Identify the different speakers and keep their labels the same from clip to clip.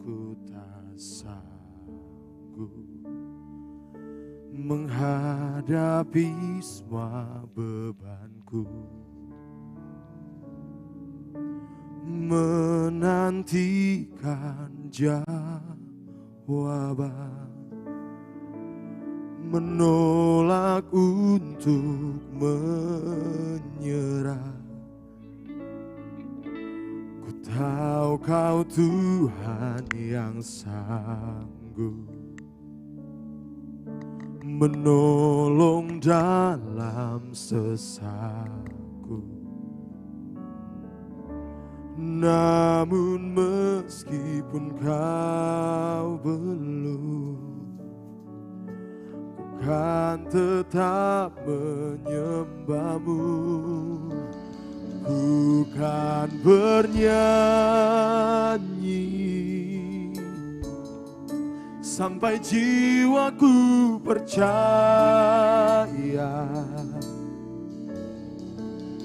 Speaker 1: Ku tak sanggup menghadapi semua bebanku, menantikan jawaban, menolak untuk menyerah. Ku tahu Kau Tuhan yang sanggup menolong dalam sesatku. Namun meskipun Kau belum, ku kan tetap menyembah-Mu. Ku kan bernyanyi sampai jiwaku percaya,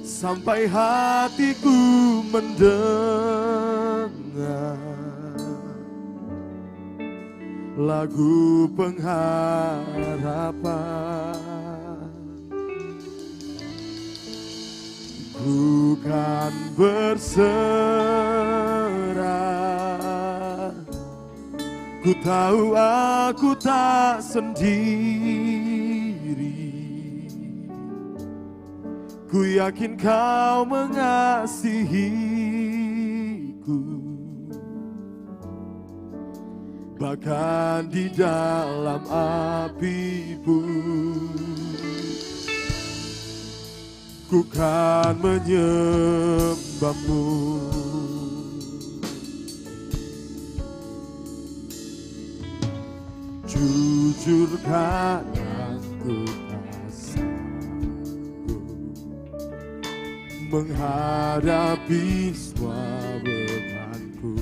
Speaker 1: sampai hatiku mendengar lagu pengharapan. Ku kan berserah, ku tahu aku tak sendiri. Ku yakin Kau mengasihiku, bahkan di dalam api pun ku kan menyembah-Mu. Jujur kadang ku tak sanggup menghadapi semua bebanku,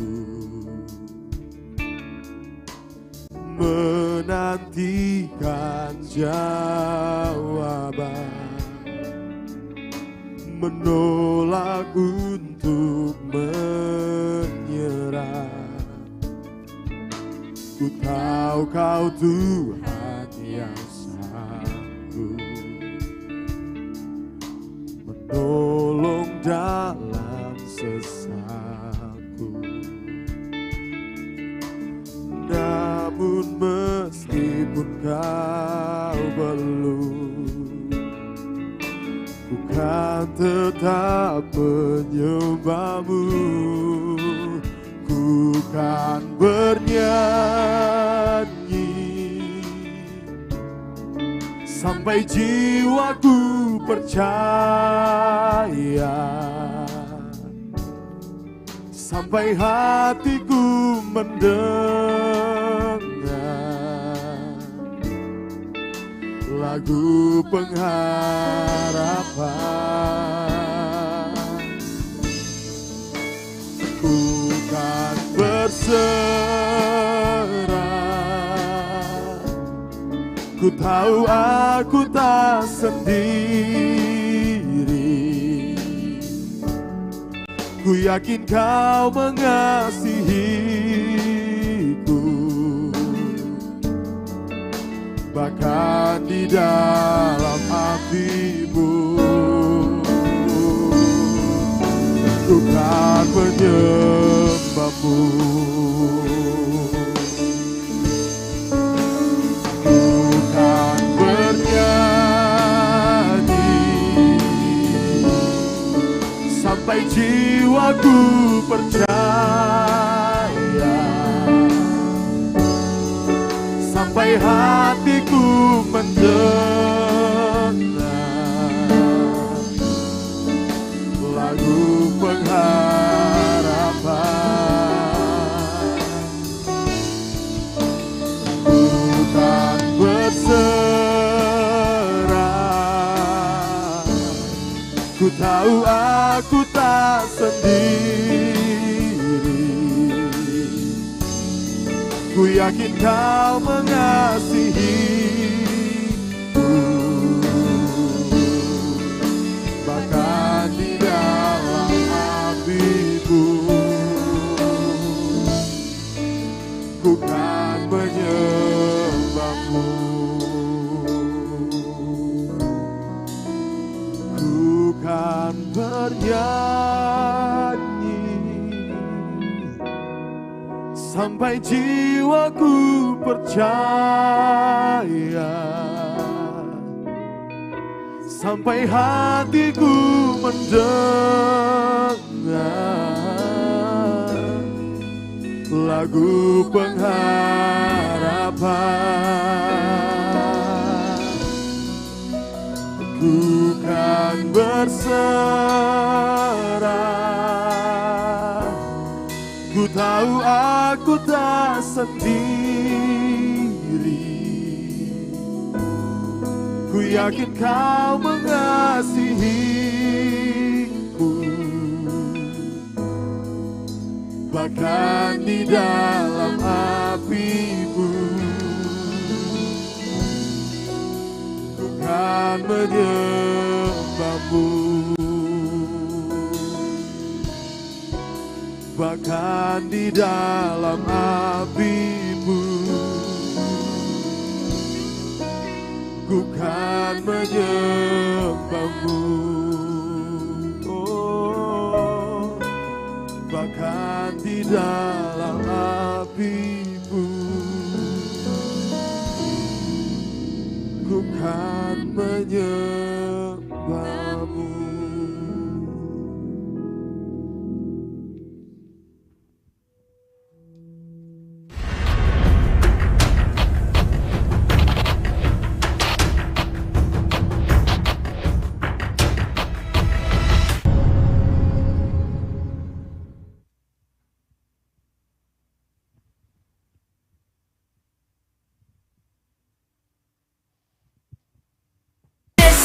Speaker 1: menantikan jawaban, menolak untuk menyerah. Ku tahu Kau Tuhan yang sanggup menolong dalam sesatku. Namun meskipun Kau belum, ku kan tetap menyembah-Mu. Ku kan bernyanyi sampai jiwaku percaya, sampai hatiku mendengar lagu pengharapan. Ku kan berserah, ku tahu aku tak sendiri. Ku yakin Kau mengasihiku, bahkan di dalam api-Mu. Ku kan menyembah-Mu, ku kan bernyanyi sampai jiwaku percaya, sampai hatiku mendengar lagu pengharapan. Ku kan berserah, ku tahu aku tak sendiri. Ku yakin Kau mengasihiku, bahkan di dalam api-Mu. ku kan menyembahmu. Ku kan bernyanyi sampai jiwaku percaya, sampai hatiku mendengar lagu pengharapan. Ku kan berserah, ku tahu aku tak sendiri. Ku yakin kau mengasihiku, bahkan di dalam apiku. Ku kan menyembahmu, bahkan di dalam apimu. Ku kan menyembahmu, oh, bahkan di dalam apimu. Ku kan menyembahmu.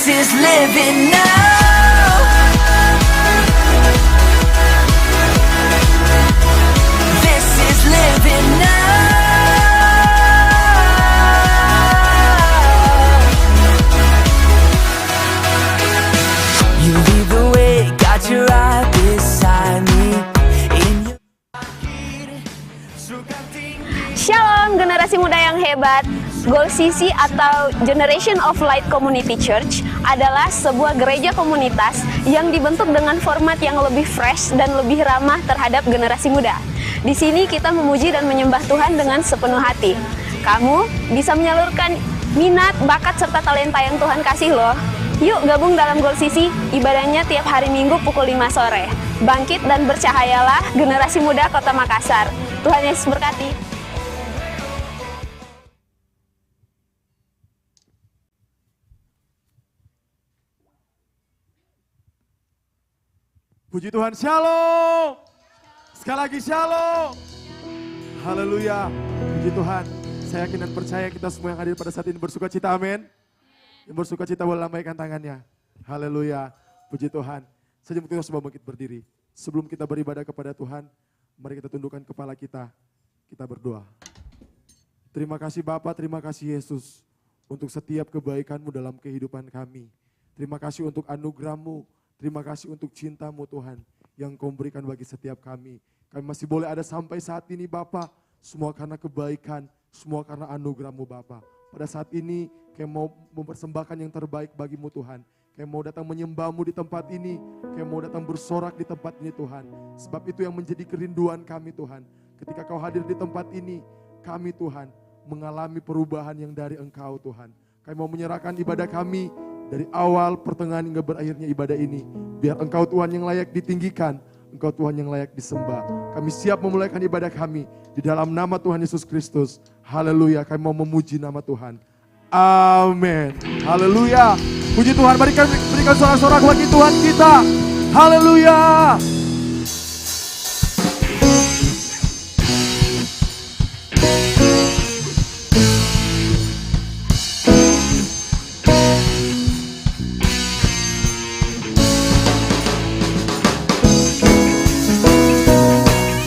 Speaker 2: Is living now. This is living now. You lead the way, got your eye beside me. In your
Speaker 3: Shalom generasi muda yang hebat. Goal CC atau Generation of Light Community Church adalah sebuah gereja komunitas yang dibentuk dengan format yang lebih fresh dan lebih ramah terhadap generasi muda. Di sini kita memuji dan menyembah Tuhan dengan sepenuh hati. Kamu bisa menyalurkan minat, bakat, serta talenta yang Tuhan kasih loh. Yuk gabung dalam Goal CC, ibadahnya tiap hari Minggu pukul 5 sore. Bangkit dan bercahayalah generasi muda Kota Makassar. Tuhan Yesus berkati.
Speaker 1: Puji Tuhan, shalom. Sekali lagi shalom. Haleluya. Puji Tuhan. Saya yakin dan percaya kita semua yang hadir pada saat ini bersuka cita, amin. Yang bersuka cita boleh lambaikan tangannya. Haleluya. Puji Tuhan. Saja kita semua bangkit berdiri. Sebelum kita beribadah kepada Tuhan, mari kita tundukkan kepala kita. Kita berdoa. Terima kasih Bapa, terima kasih Yesus untuk setiap kebaikan-Mu dalam kehidupan kami. Terima kasih untuk anugerah-Mu. Terima kasih untuk cinta-Mu Tuhan yang Kau berikan bagi setiap kami. Kami masih boleh ada sampai saat ini Bapa, semua karena kebaikan, semua karena anugerah-Mu Bapa. Pada saat ini kami mau mempersembahkan yang terbaik bagi-Mu Tuhan. Kami mau datang menyembah-Mu di tempat ini, kami mau datang bersorak di tempat ini Tuhan. Sebab itu yang menjadi kerinduan kami Tuhan. Ketika Kau hadir di tempat ini, kami Tuhan mengalami perubahan yang dari Engkau Tuhan. Kami mau menyerahkan ibadah kami dari awal, pertengahan hingga berakhirnya ibadah ini. Biar Engkau Tuhan yang layak ditinggikan, Engkau Tuhan yang layak disembah. Kami siap memulaikan ibadah kami di dalam nama Tuhan Yesus Kristus. Haleluya, kami mau memuji nama Tuhan. Amin. Haleluya. Puji Tuhan, berikan sorak-sorak bagi Tuhan kita. Haleluya.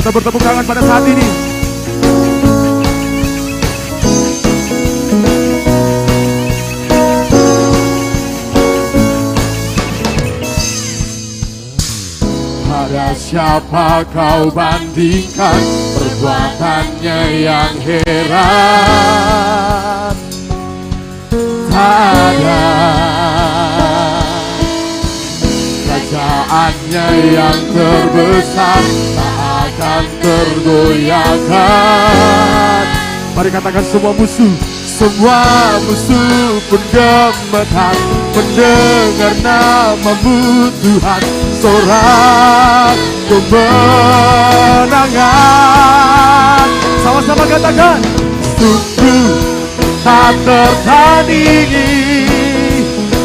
Speaker 1: Kita bertepuk tangan pada saat ini. Pada siapa kau bandingkan perbuatannya yang heran. Tak ada kerajaannya yang terbesar, tak akan tergoyahkan. Mari katakan semua musuh pun gemetar mendengar namamu Tuhan. Sorak kemenangan. Sama-sama katakan, sungguh tak tertandingi,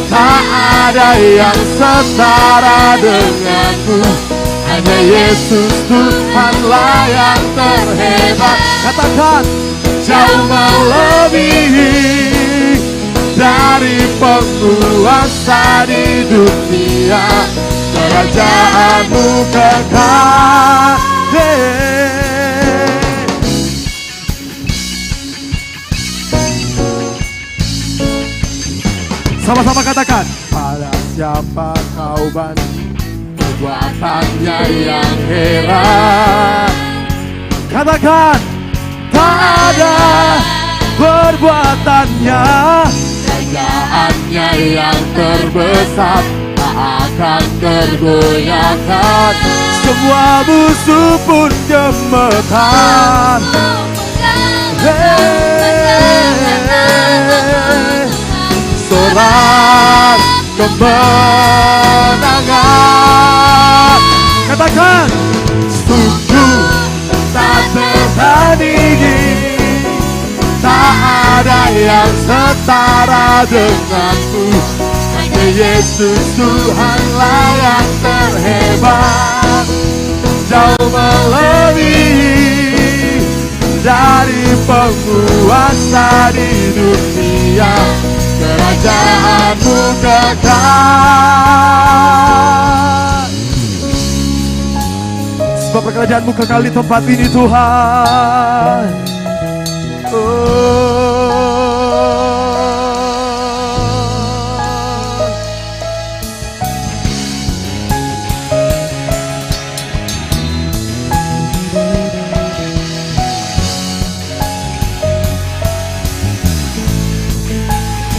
Speaker 1: tak ada yang setara denganmu. Hanya Yesus Tuhanlah yang terhebat. Katakan, jauh melebihi dari penguasa di dunia. Kerajaanmu kekal. Sama-sama katakan, pada siapa kau banding perbuatannya yang heran. Katakan, tak ada perbuatannya, kerajaannya yang terbesar, tak akan tergoyahkan. Semua musuh pun gemetar. Sorak kemenangan. Katakan, sungguh tak tertandingi, tak ada yang setara denganmu. Hanya Yesus Tuhanlah yang terhebat. Jauh melebihi dari penguasa di dunia. Kerajaanmu kekal. Sebab kerajaanmu kekal di tempat ini Tuhan.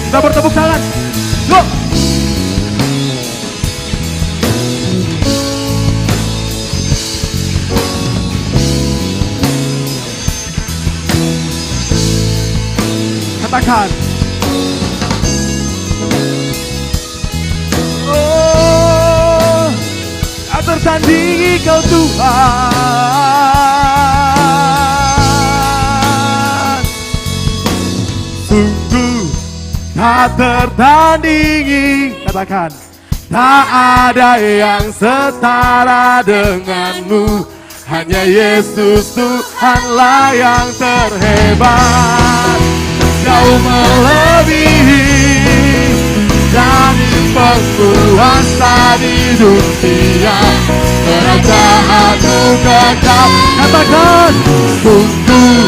Speaker 1: Kita bertepuk tangan. Go. Katakan, oh, tak tertandingi kau Tuhan. Sungguh tak tertandingi. Katakan, tak ada yang setara denganmu. Hanya Yesus Tuhanlah yang terhebat. Jauh melebihi dari penguasa di dunia. Kerajaanmu kekal. Katakan, sungguh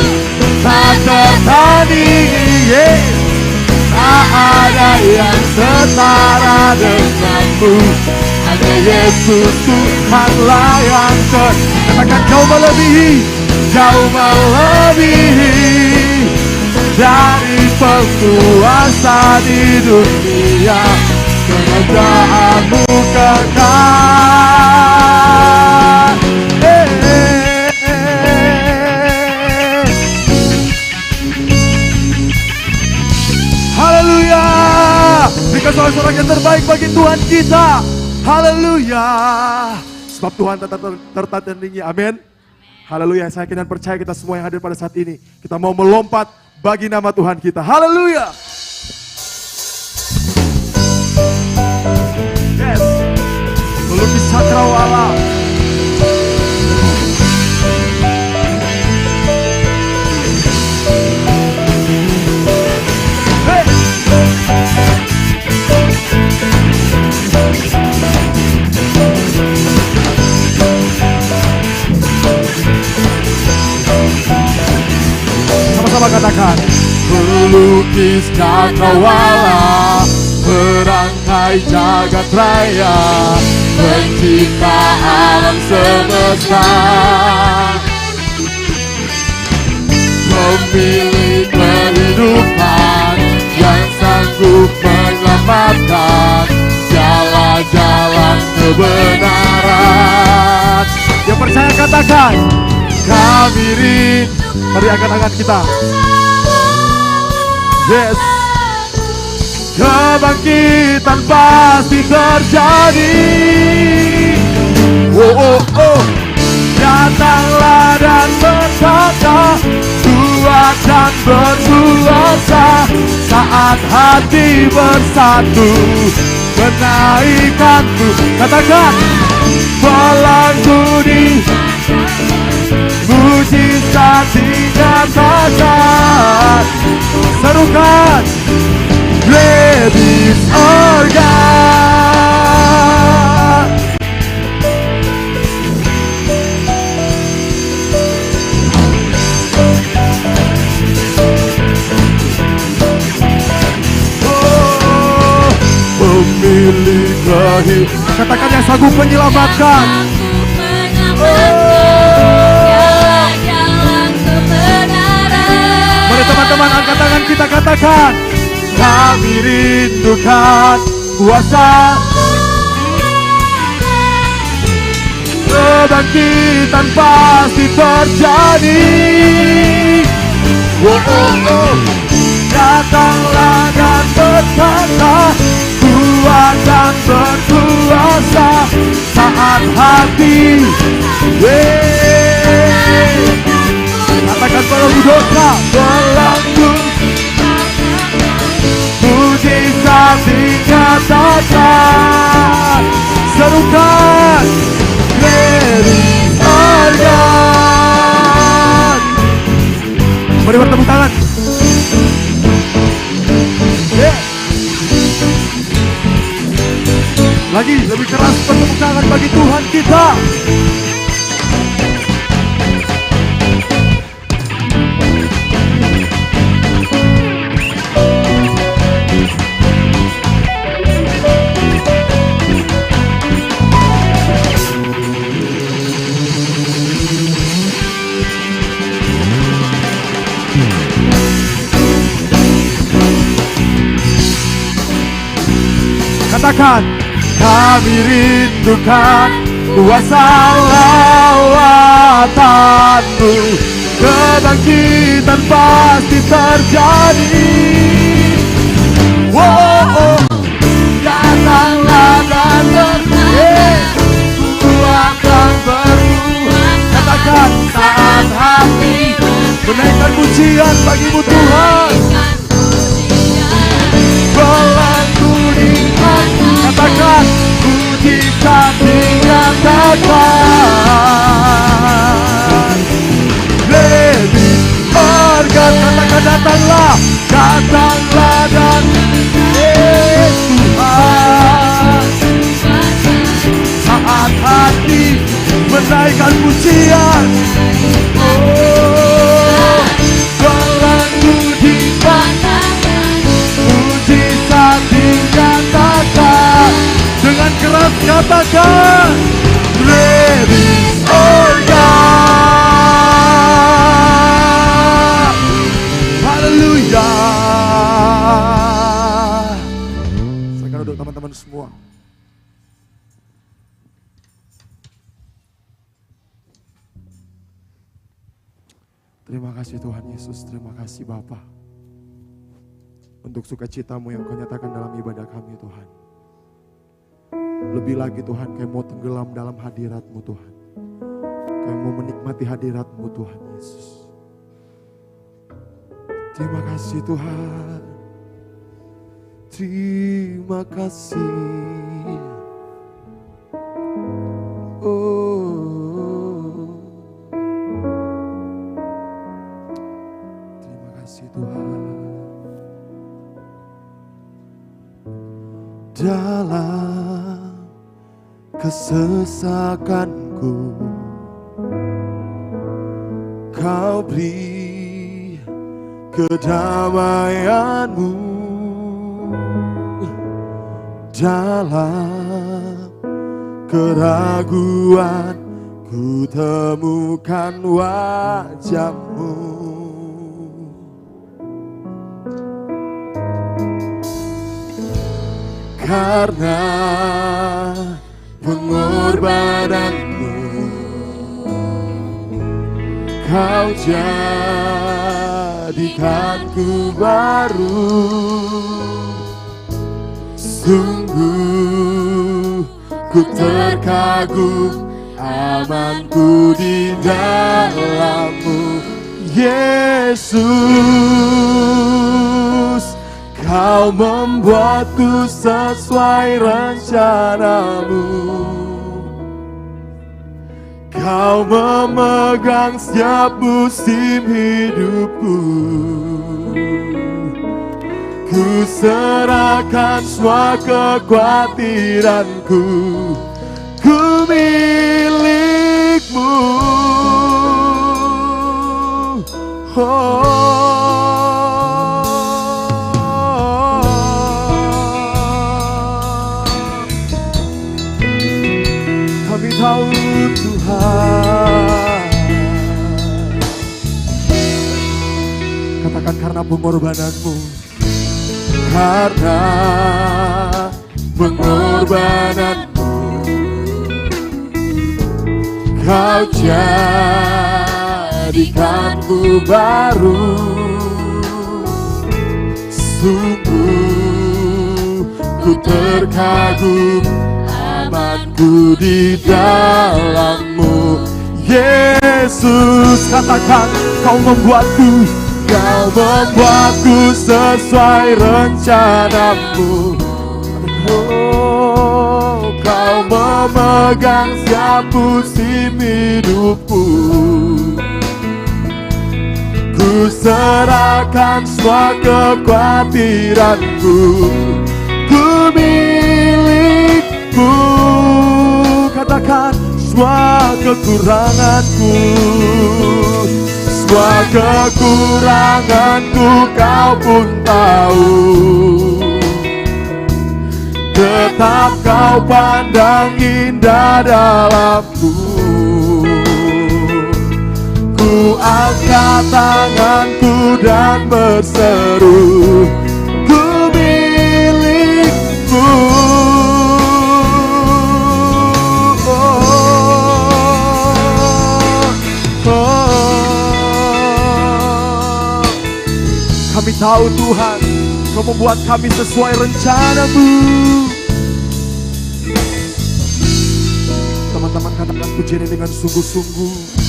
Speaker 1: tak tertandingi, tak ada yang setara denganmu. Hanya Yesus Tuhanlah yang katakan, jauh melebihi, jauh melebihi dari penguasa di dunia. Kerajaanmu kekal. Haleluya. Berikan sorak-sorak yang terbaik bagi Tuhan kita. Haleluya. Sebab Tuhan tertandingi. Amin. Haleluya. Saya yakin dan percaya kita semua yang hadir pada saat ini, kita mau melompat bagi nama Tuhan kita. Haleluya. Yes. Melukis cakrawala. Hey. Sama-sama katakan, melukis cakrawala, merangkai jagat raya, pencipta alam semesta. pemilik kehidupan yang sanggup menyelamatkan jalan-jalan kebenaran. Yang percaya katakan, kami rindu. Mari angkat-angkat kita. Yes. Kebangkitan pasti terjadi. Oh, oh, oh. Datanglah dan berkata, Tuhan dan berkuasa. Saat hati bersatu menaikkanku. Katakan, melangkuni mujizat dinyatakan. Serukan, let this organ. Oh, pemilik kehidupan. Katakan yang sanggup menyelamatkan. Mari teman-teman angkat tangan kita katakan, kami rindukan kuasa. Kebangkitan pasti terjadi. Oh, oh, oh. Datanglah dan berkata, Tuhan dan berkuasa. Saat hati katakan belenggu dosa, belenggu mujizat dinyatakan. Serukan, Mary Organ. Mari bertepuk tangan. Lagi lebih keras bertepuk tangan bagi Tuhan kita. Katakan, kami rindukan kuasa lawatanmu. Kebangkitan pasti terjadi. Oh, oh. Datanglah dan Tuhan dan berkuasa. Katakan, saat hati menaikkan pujian bagimu Tuhan. Katakan, mujizat dinyatakan. Lebih organ. Katakan, datanglah, datanglah dan Tuhan. Saat hati menaikkan pujian. Oh, belenggu dinyatakan, mujizat dinyatakan. Dengan keras katakan, Ladies Organ. Haleluya. Silakan duduk teman-teman semua. Terima kasih Tuhan Yesus, terima kasih Bapa untuk sukacitamu yang kau nyatakan dalam ibadah kami Tuhan. Lebih lagi Tuhan, kami mau tenggelam dalam hadirat-Mu Tuhan. Kami mau menikmati hadirat-Mu Tuhan Yesus. Terima kasih Tuhan. Terima kasih. Oh, terima kasih Tuhan. Dalam kesesakanku Kau beri kedamaianmu. Dalam keraguan ku temukan wajah-Mu. karena pengorbananmu Kau jadikanku baru. Sungguh ku terkagum, amanku di dalam-Mu Yesus. Kau membuatku sesuai rencana-Mu. Kau memegang setiap musim hidupku. Ku serahkan semua kekhawatiranku. Ku milik-Mu. Kami tahu Tuhan. Katakan karena pengorbanan-Mu. Karena pengorbanan-Mu Kau jadikanku baru. Sungguh ku terkagum, amanku di dalam-Mu Yesus. Katakan Kau membuatku sesuai rencana-Mu. Oh, Kau memegang setiap musim hidupku. Ku serahkan semua kekhawatiranku. Ku milik-Mu. Katakan semua kekuranganku. Semua kekuranganku Kau pun tahu. Tetap Kau pandang indah dalam-Ku. Ku angkat tanganku dan berseru, ku milik-Mu. Kami tahu Tuhan, Kau membuat kami sesuai rencana-Mu. Teman-teman katakan pujian ini dengan sungguh-sungguh.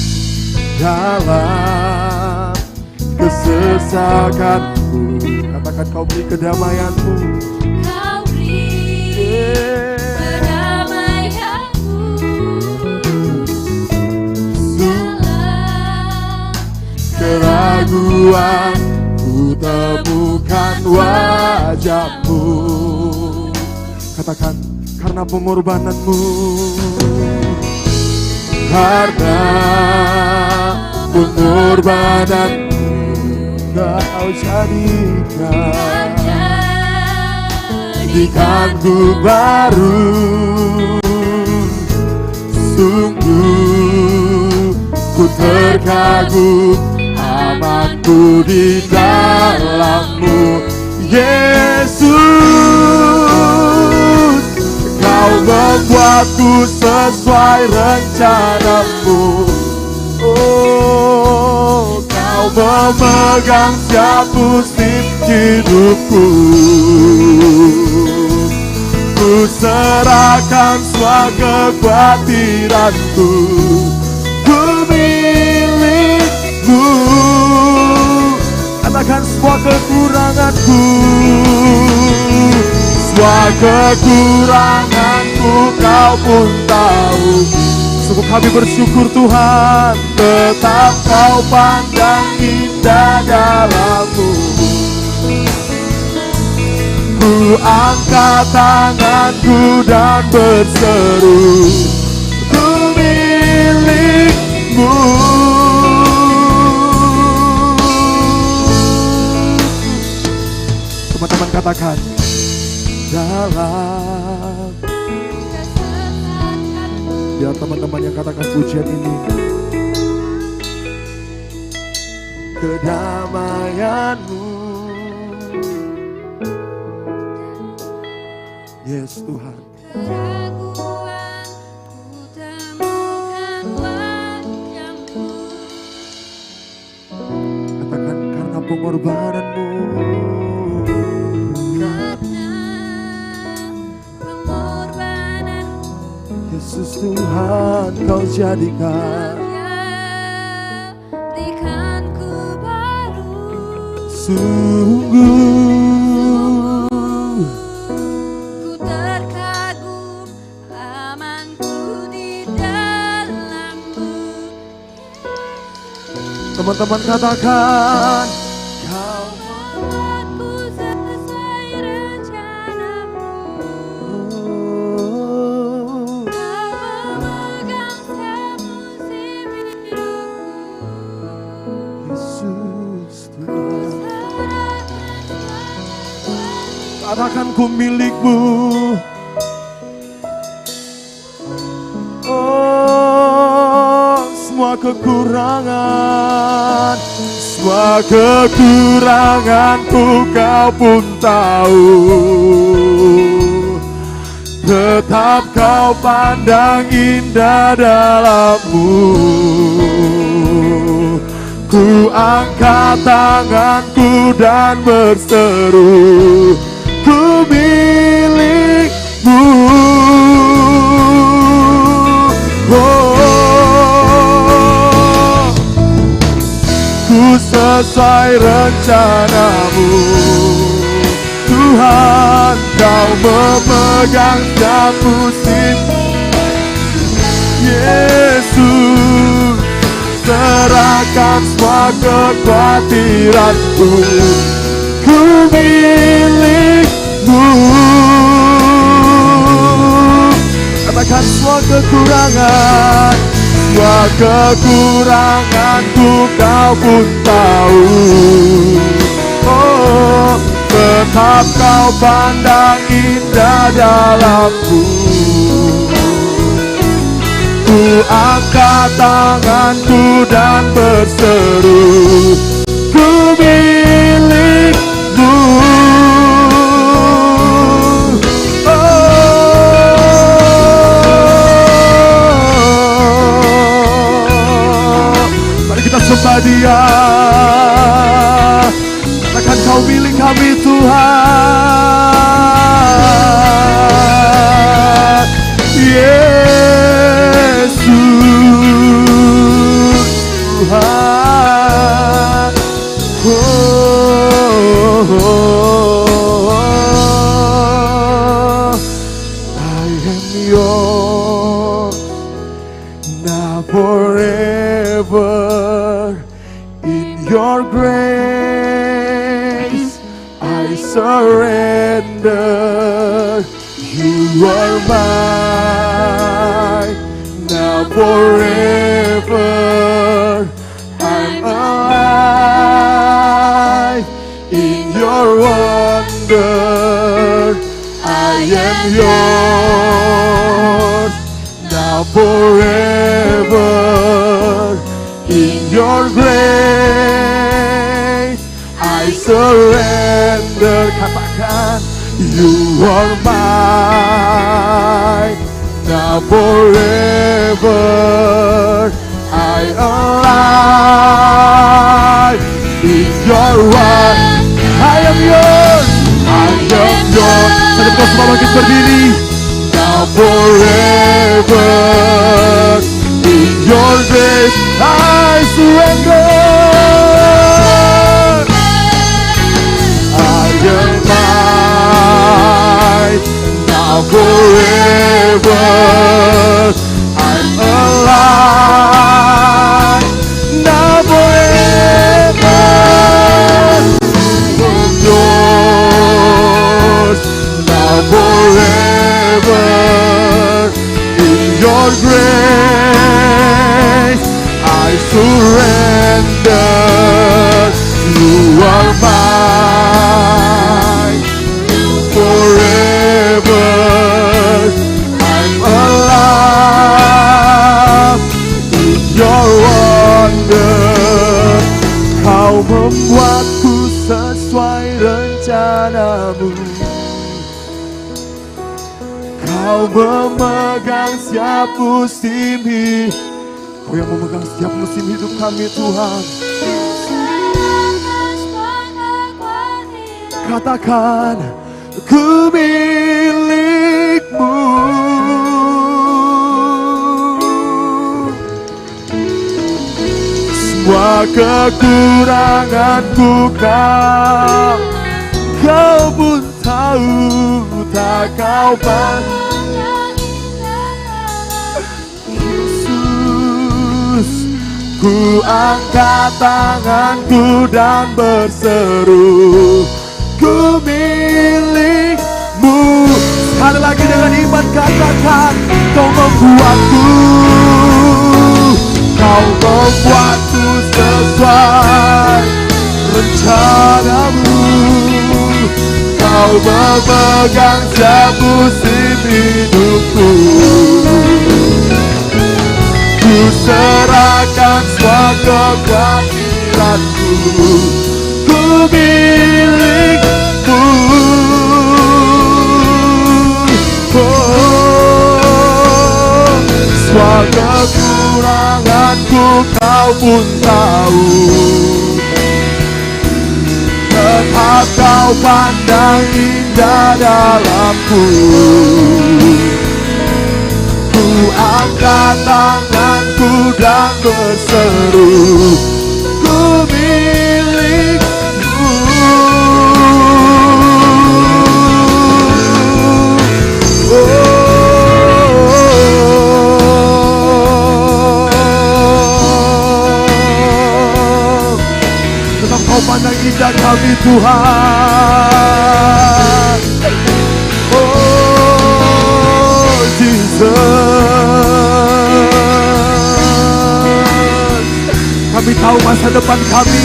Speaker 1: Dalam kesesakanku, katakan Kau beri kedamaian-Mu.
Speaker 4: Kau beri kedamaian-Mu. Dalam
Speaker 1: keraguan ku temukan wajah-Mu. Katakan karena pengorbanan-Mu. Karena pengorbanan-Mu Kau jadikanku baru. Sungguh ku terkagum, amanku di dalam-Mu Yesus. Kau membuatku sesuai rencana-Mu. Oh, Kau memegang setiap musim hidupku. Ku serahkan semua kekhawatiranku. Ku milik-Mu. Katakan semua kekuranganku. Semua kekuranganku Kau pun tahu. Sungguh kami bersyukur Tuhan, tetap Kau pandang indah dalam-Mu. Ku angkat tanganku dan berseru, ku milik-Mu. Teman-teman katakan, dalam. Biar teman-teman yang katakan pujian ini. Kedamaian-Mu Yes Tuhan.
Speaker 4: keraguan ku temukan wajahmu.
Speaker 1: Katakan karena pengorbananmu.
Speaker 4: Karena pengorbananmu
Speaker 1: Yesus Tuhan kau jadikan
Speaker 4: jadikanku baru.
Speaker 1: sungguh.
Speaker 4: Ku terkagum amanku di dalammu.
Speaker 1: Teman-teman katakan kau
Speaker 4: Aku sesuai rencanamu. Kau memegang setiap musim hidupku.
Speaker 1: Yesus Tuhan.
Speaker 4: Serahkan
Speaker 1: Katakan ku milikmu. Oh, semua kekuranganku kau pun tahu. Tetap kau pandang indah dalammu. Ku angkat tanganku dan berseru, ku milikmu. Oh, ku sesuai rencanamu. Tuhan, kau memegang setiap musim. Yesus, serahkan semua kekhawatiranku. Ku milikmu. Katakan semua kekuranganku kau pun tahu. Oh, tetap kau pandang indah dalamku. Ku angkat tanganku dan berseru, ku milikmu. Oh, mari kita sembah Dia. Katakan kau milik kami Tuhan. Yesus Tuhan. I am yours now forever. In your grace I surrender. You are mine now forever. I'm alive in your wonder. I am yours now forever. In your grace I surrender. Katakan, you are mine now forever. I alive in your one. I am yours. I am yours. Satu kita semua bangkit berdiri. Now forever in your grace I surrender. I am mine now forever. I'm alive now forever. I'm yours now forever. In your grace I surrender. You are mine forever. I'm alive in your wonder. Kau membuatku sesuai rencanamu. Kau memegang setiap musim hidup. Kau yang memegang setiap musim hidup kami Tuhan. Katakan, ku milikmu. Semua kekuranganku kau pun tahu, tak kau pandang. Yesus, ku angkat tanganku dan berseru, ku milikmu. Sekali lagi dengan iman katakan, kau membuatku, kau membuatku sesuai rencanamu. Kau memegang setiap musim hidupku. Ku serahkan semua kekhawatiranku, ku milikmu. Oh, semua kekuranganku kau pun tahu, tetap kau pandang indah dalamku. Ku angkat tanganku dan berseru, ku milikmu. Tetap kau pandang indah kami Tuhan. Oh Jesus, kami tahu masa depan kami.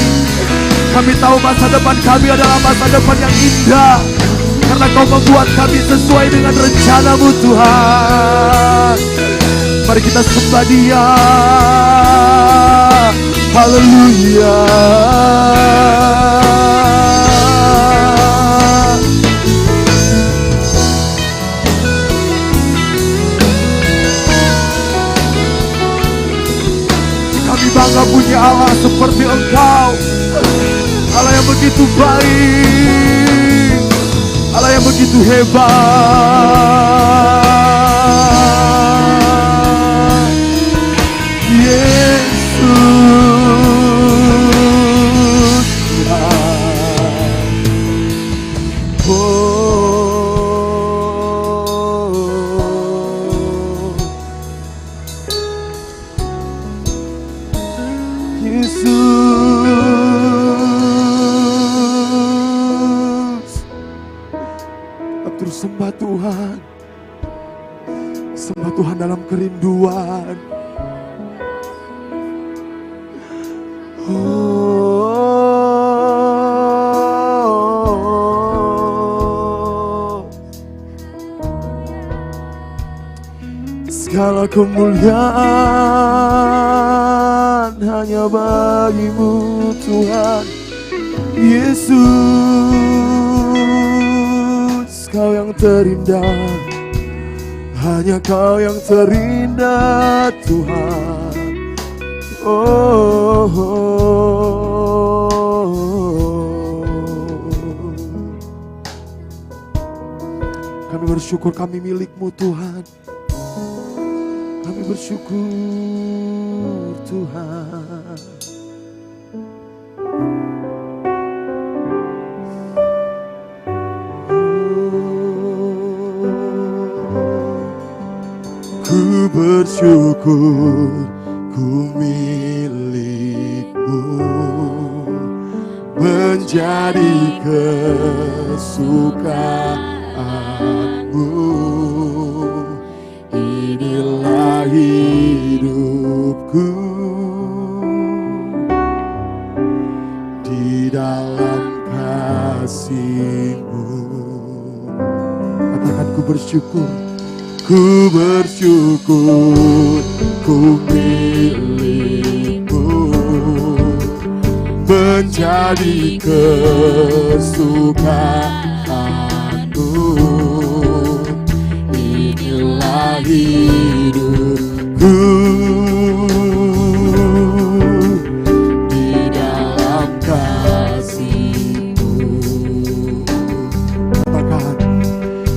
Speaker 1: Kami tahu masa depan kami adalah masa depan yang indah, karena kau membuat kami sesuai dengan rencanamu Tuhan. Mari kita sembah Dia. Haleluya. Kami bangga punya Allah seperti Engkau, Allah yang begitu baik, Allah yang begitu hebat. Yesus Tuhan. Yesus, terus sembah Tuhan, sembah Tuhan dalam kerinduan. Segala kemuliaan hanya bagimu Tuhan. Yesus, Kau yang terindah, hanya Kau yang terindah Tuhan. Oh, kami bersyukur kami milik-Mu Tuhan. Kami bersyukur Tuhan. Ku bersyukur ku milik-Mu, menjadi kesukaan-Mu. Inilah hidupku di dalam kasih-Mu. Katakan ku bersyukur, ku bersyukur ku milik-Mu, menjadi kesukaan-Mu. Inilah hidupku di dalam kasih-Mu. Katakan,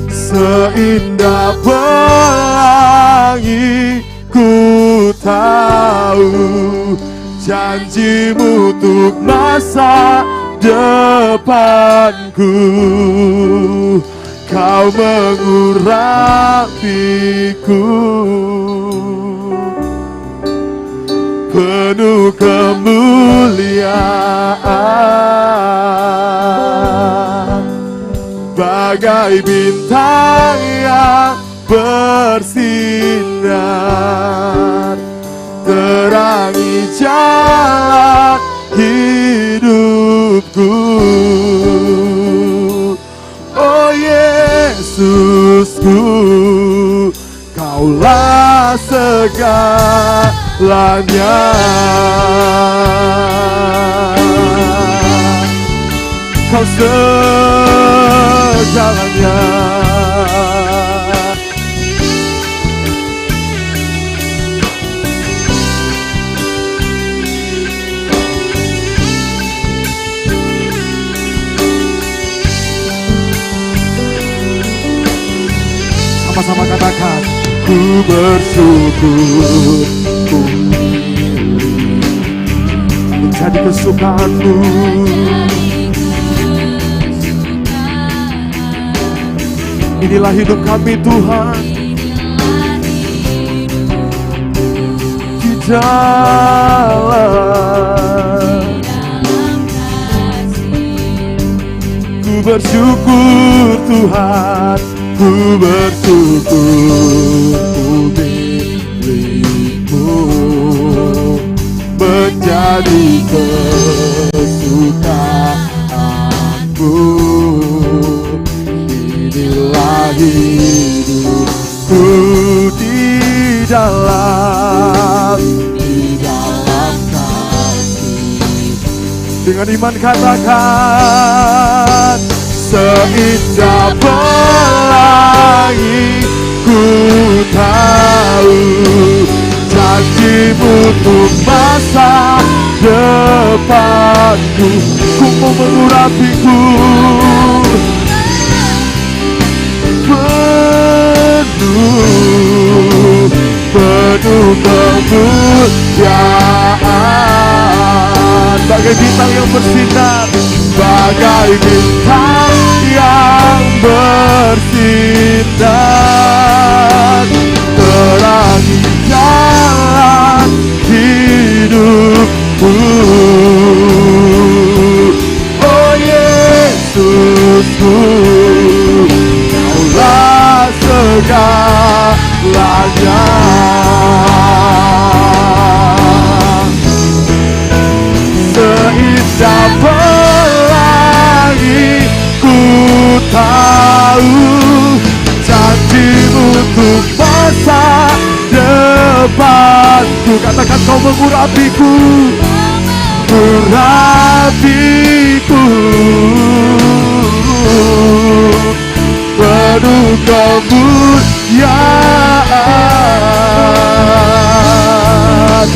Speaker 1: seindah pelangi ku tahu janji-Mu untuk masa depanku. Kau mengurapiku penuh kemuliaan, bagai bintang yang bersinar, terangi jalan hidupku. Oh Yesusku, Kaulah segalanya. Kau segalanya. Sama-sama katakan, ku bersyukur ku milih menjadi kesukaan-Mu. Inilah hidup kami Tuhan, di dalam ku bersyukur Tuhan, ku bersyukur ku milik-Mu menjadi kesukaan-Mu. Inilah hidupku di dalam kasih. Dengan iman katakan, seindah pelangi ku tahu janji-Mu untuk masa depanku. Ku mau mengurapiku penuh kemuliaan, bagai bintang yang bersinar, bagai bintang yang bersinar, terangi jalan hidupku. Oh Yesusku, Kaulah segalanya. Seindah pelangi ku tahu janji-Mu untuk masa depanku. Katakan, Kau mengurapiku, mengurapiku penuh kemuliaan,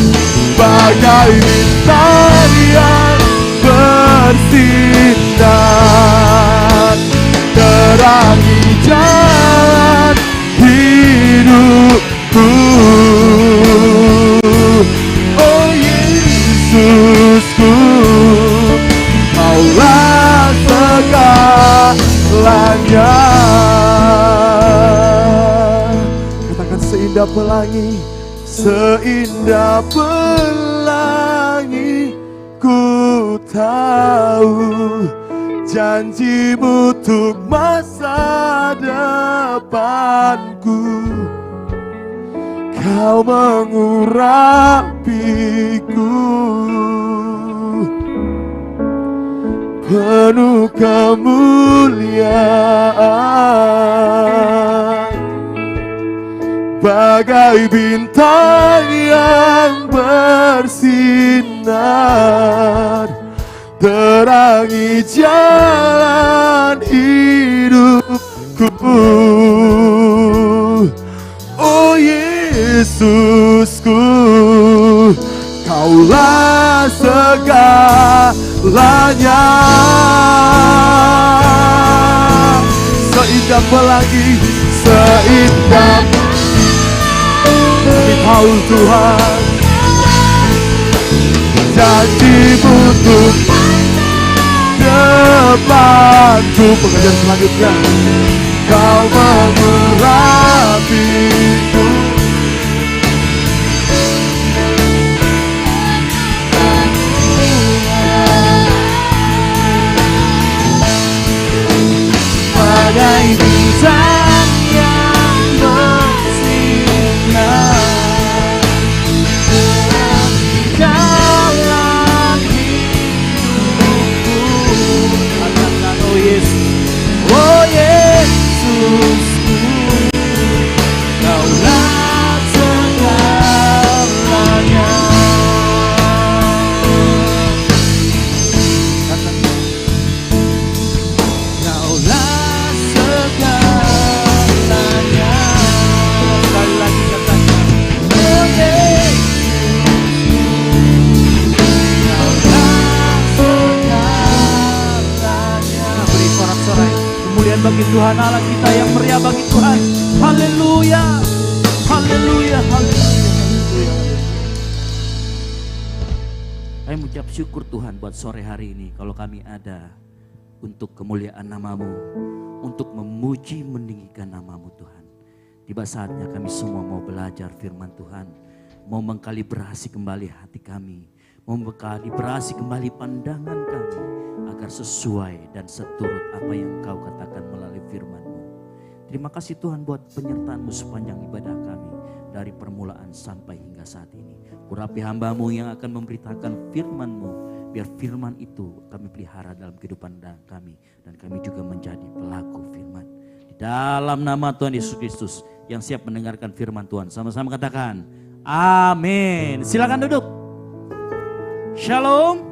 Speaker 1: bagai bintang yang bersinar, terangi jalan hidupku. Oh Yesusku, Kaulah segalanya. Katakan, seindah pelangi, seindah pelangi ku tahu janji-Mu untuk masa depanku. Kau mengurapiku penuh kemuliaan, bagai bintang yang bersinar, terangi jalan hidupku. Yesusku, Kaulah segalanya. Seindah pelangi, seindah kami tahu Tuhan, janji-Mu untuk depanku. Pengajaran selanjutnya, Kau mengurapiku. Bagai bintang yang bersinar dalam hidupku. Katakan, oh Yesus, oh Yesusku, Kaulah segalanya. Katakan, Kaulah segalanya. Sekali lagi katakan, oh beri sorak-sorai kemuliaan bagi Tuhan Allah kita yang meriah bagi Tuhan. Haleluya, haleluya, haleluya.
Speaker 5: Kami mengucap syukur Tuhan buat sore hari ini. Kalau kami ada untuk kemuliaan nama-Mu, untuk memuji meninggikan nama-Mu Tuhan. Tiba saatnya kami semua mau belajar firman Tuhan, mau mengkalibrasi kembali hati kami, mau mengkalibrasi kembali pandangan kami, agar sesuai dan seturut apa yang Kau katakan melalui firman-Mu. Terima kasih Tuhan buat penyertaan-Mu sepanjang ibadah kami, dari permulaan sampai hingga saat ini. Urapi hamba-Mu yang akan memberitakan firman-Mu, biar firman itu kami pelihara dalam kehidupan kami, dan kami juga menjadi pelaku firman. Di dalam nama Tuhan Yesus Kristus yang siap mendengarkan firman Tuhan, sama-sama katakan amin. Silakan duduk. Shalom.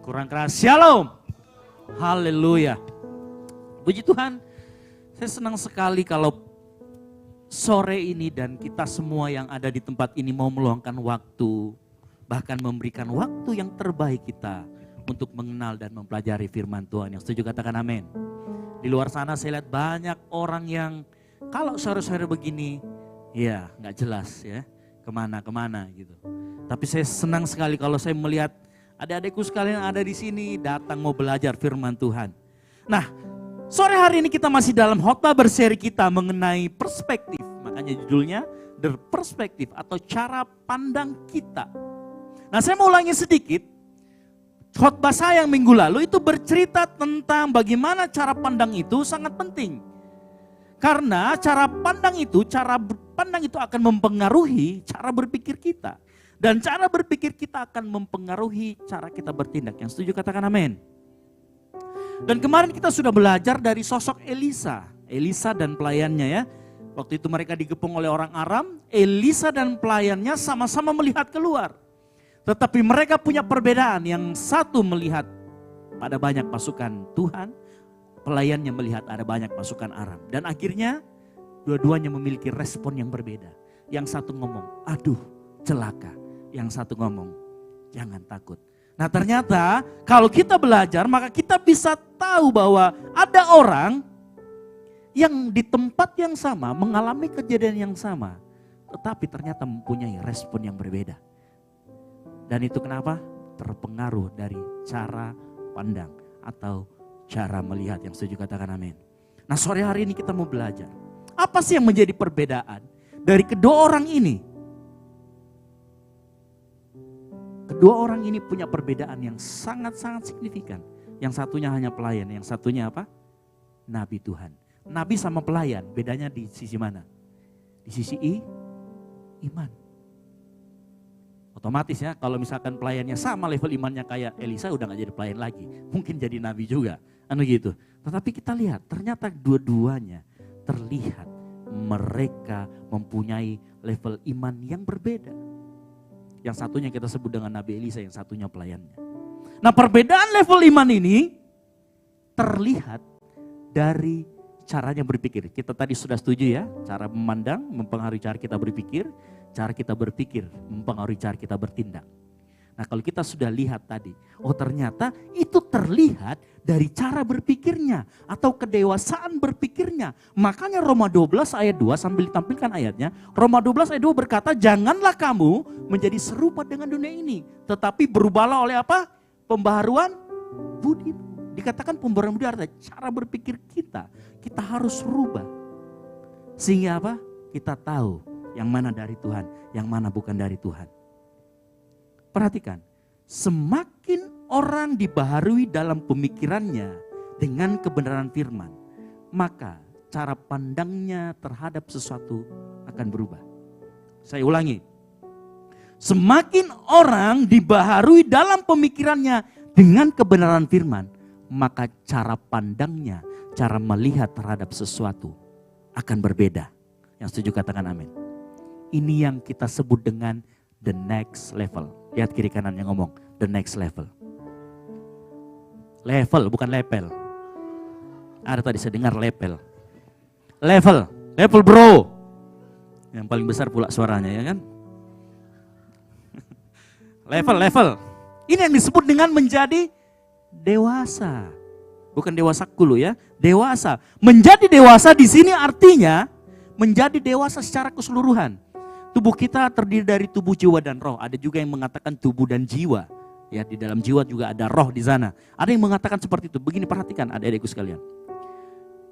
Speaker 5: Kurang keras. Shalom. Haleluya. Puji Tuhan. Saya senang sekali kalau sore ini dan kita semua yang ada di tempat ini mau meluangkan waktu, bahkan memberikan waktu yang terbaik kita untuk mengenal dan mempelajari firman Tuhan. Yang setuju katakan amin. Di luar sana saya lihat banyak orang yang kalau sore-sore begini, ya nggak jelas ya kemana-kemana gitu. Tapi saya senang sekali kalau saya melihat adik-adikku sekalian yang ada di sini datang mau belajar firman Tuhan. Nah, sore hari ini kita masih dalam khotbah berseri kita mengenai perspektif. Makanya judulnya The Perspective atau cara pandang kita. Nah, saya mau ulangi sedikit. Khotbah saya yang minggu lalu itu bercerita tentang bagaimana cara pandang itu sangat penting. Karena cara pandang itu akan mempengaruhi cara berpikir kita. Dan cara berpikir kita akan mempengaruhi cara kita bertindak. Yang setuju katakan amin. Dan kemarin kita sudah belajar dari sosok Elisa. Elisa dan pelayannya ya. Waktu itu mereka digepung oleh orang Aram. Elisa dan pelayannya sama-sama melihat keluar. Tetapi mereka punya perbedaan. Yang satu melihat pada banyak pasukan Tuhan. Pelayannya melihat ada banyak pasukan Aram. Dan akhirnya dua-duanya memiliki respon yang berbeda. Yang satu ngomong, aduh celaka. Yang satu ngomong, jangan takut. Nah ternyata kalau kita belajar maka kita bisa tahu bahwa ada orang yang di tempat yang sama mengalami kejadian yang sama. Tetapi ternyata mempunyai respon yang berbeda. Dan itu kenapa? Terpengaruh dari cara pandang atau cara melihat. Yang setuju katakan amin. Nah sore hari ini kita mau belajar. Apa sih yang menjadi perbedaan dari kedua orang ini? Kedua orang ini punya perbedaan yang sangat-sangat signifikan. Yang satunya hanya pelayan, yang satunya apa? Nabi Tuhan. Nabi sama pelayan, bedanya di sisi mana? Di sisi iman. Otomatis ya, kalau misalkan pelayannya sama level imannya kayak Elisa, udah gak jadi pelayan lagi. Mungkin jadi nabi juga, gitu. Tetapi kita lihat, ternyata dua-duanya terlihat mereka mempunyai level iman yang berbeda. Yang satunya kita sebut dengan Nabi Elisa, yang satunya pelayannya. Nah perbedaan level iman ini terlihat dari caranya berpikir. Kita tadi sudah setuju ya, cara memandang mempengaruhi cara kita berpikir mempengaruhi cara kita bertindak. Nah kalau kita sudah lihat tadi, oh ternyata itu terlihat dari cara berpikirnya atau kedewasaan berpikirnya. Makanya Roma 12 ayat 2 sambil ditampilkan ayatnya. Roma 12 ayat 2 berkata, janganlah kamu menjadi serupa dengan dunia ini. Tetapi berubahlah oleh apa? Pembaharuan budi. Dikatakan pembaharuan budi artinya cara berpikir kita. Kita harus rubah. Sehingga apa? Kita tahu yang mana dari Tuhan, yang mana bukan dari Tuhan. Perhatikan, semakin orang dibaharui dalam pemikirannya dengan kebenaran firman, maka cara pandangnya terhadap sesuatu akan berubah. Saya ulangi, semakin orang dibaharui dalam pemikirannya dengan kebenaran firman, maka cara pandangnya, cara melihat terhadap sesuatu akan berbeda. Yang setuju katakan amin. Ini yang kita sebut dengan the next level. Lihat kiri kanan yang ngomong, the next level. Level, bukan lepel. Ada tadi saya dengar lepel. Level bro. Yang paling besar pula suaranya ya kan. Level. Ini yang disebut dengan menjadi dewasa. Bukan dewasa kulu ya, dewasa. Menjadi dewasa di sini artinya menjadi dewasa secara keseluruhan. Tubuh kita terdiri dari tubuh, jiwa, dan roh. Ada juga yang mengatakan tubuh dan jiwa. Ya, di dalam jiwa juga ada roh di sana. Ada yang mengatakan seperti itu. Begini perhatikan adik-adikku sekalian.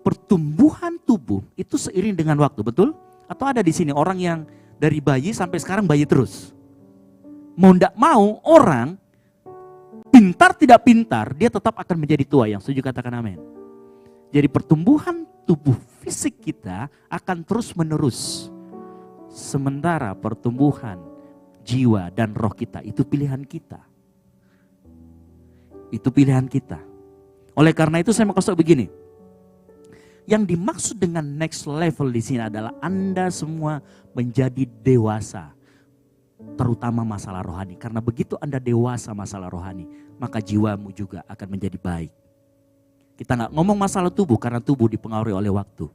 Speaker 5: Pertumbuhan tubuh itu seiring dengan waktu, betul? Atau ada di sini orang yang dari bayi sampai sekarang bayi terus? Mau tidak mau orang pintar tidak pintar, dia tetap akan menjadi tua. Yang setuju katakan amin. Jadi pertumbuhan tubuh fisik kita akan terus menerus. Sementara pertumbuhan jiwa dan roh kita itu pilihan kita. Itu pilihan kita. Oleh karena itu saya mau kasih begini. Yang dimaksud dengan next level di sini adalah Anda semua menjadi dewasa. Terutama masalah rohani. Karena begitu Anda dewasa masalah rohani, maka jiwamu juga akan menjadi baik. Kita nggak ngomong masalah tubuh karena tubuh dipengaruhi oleh waktu.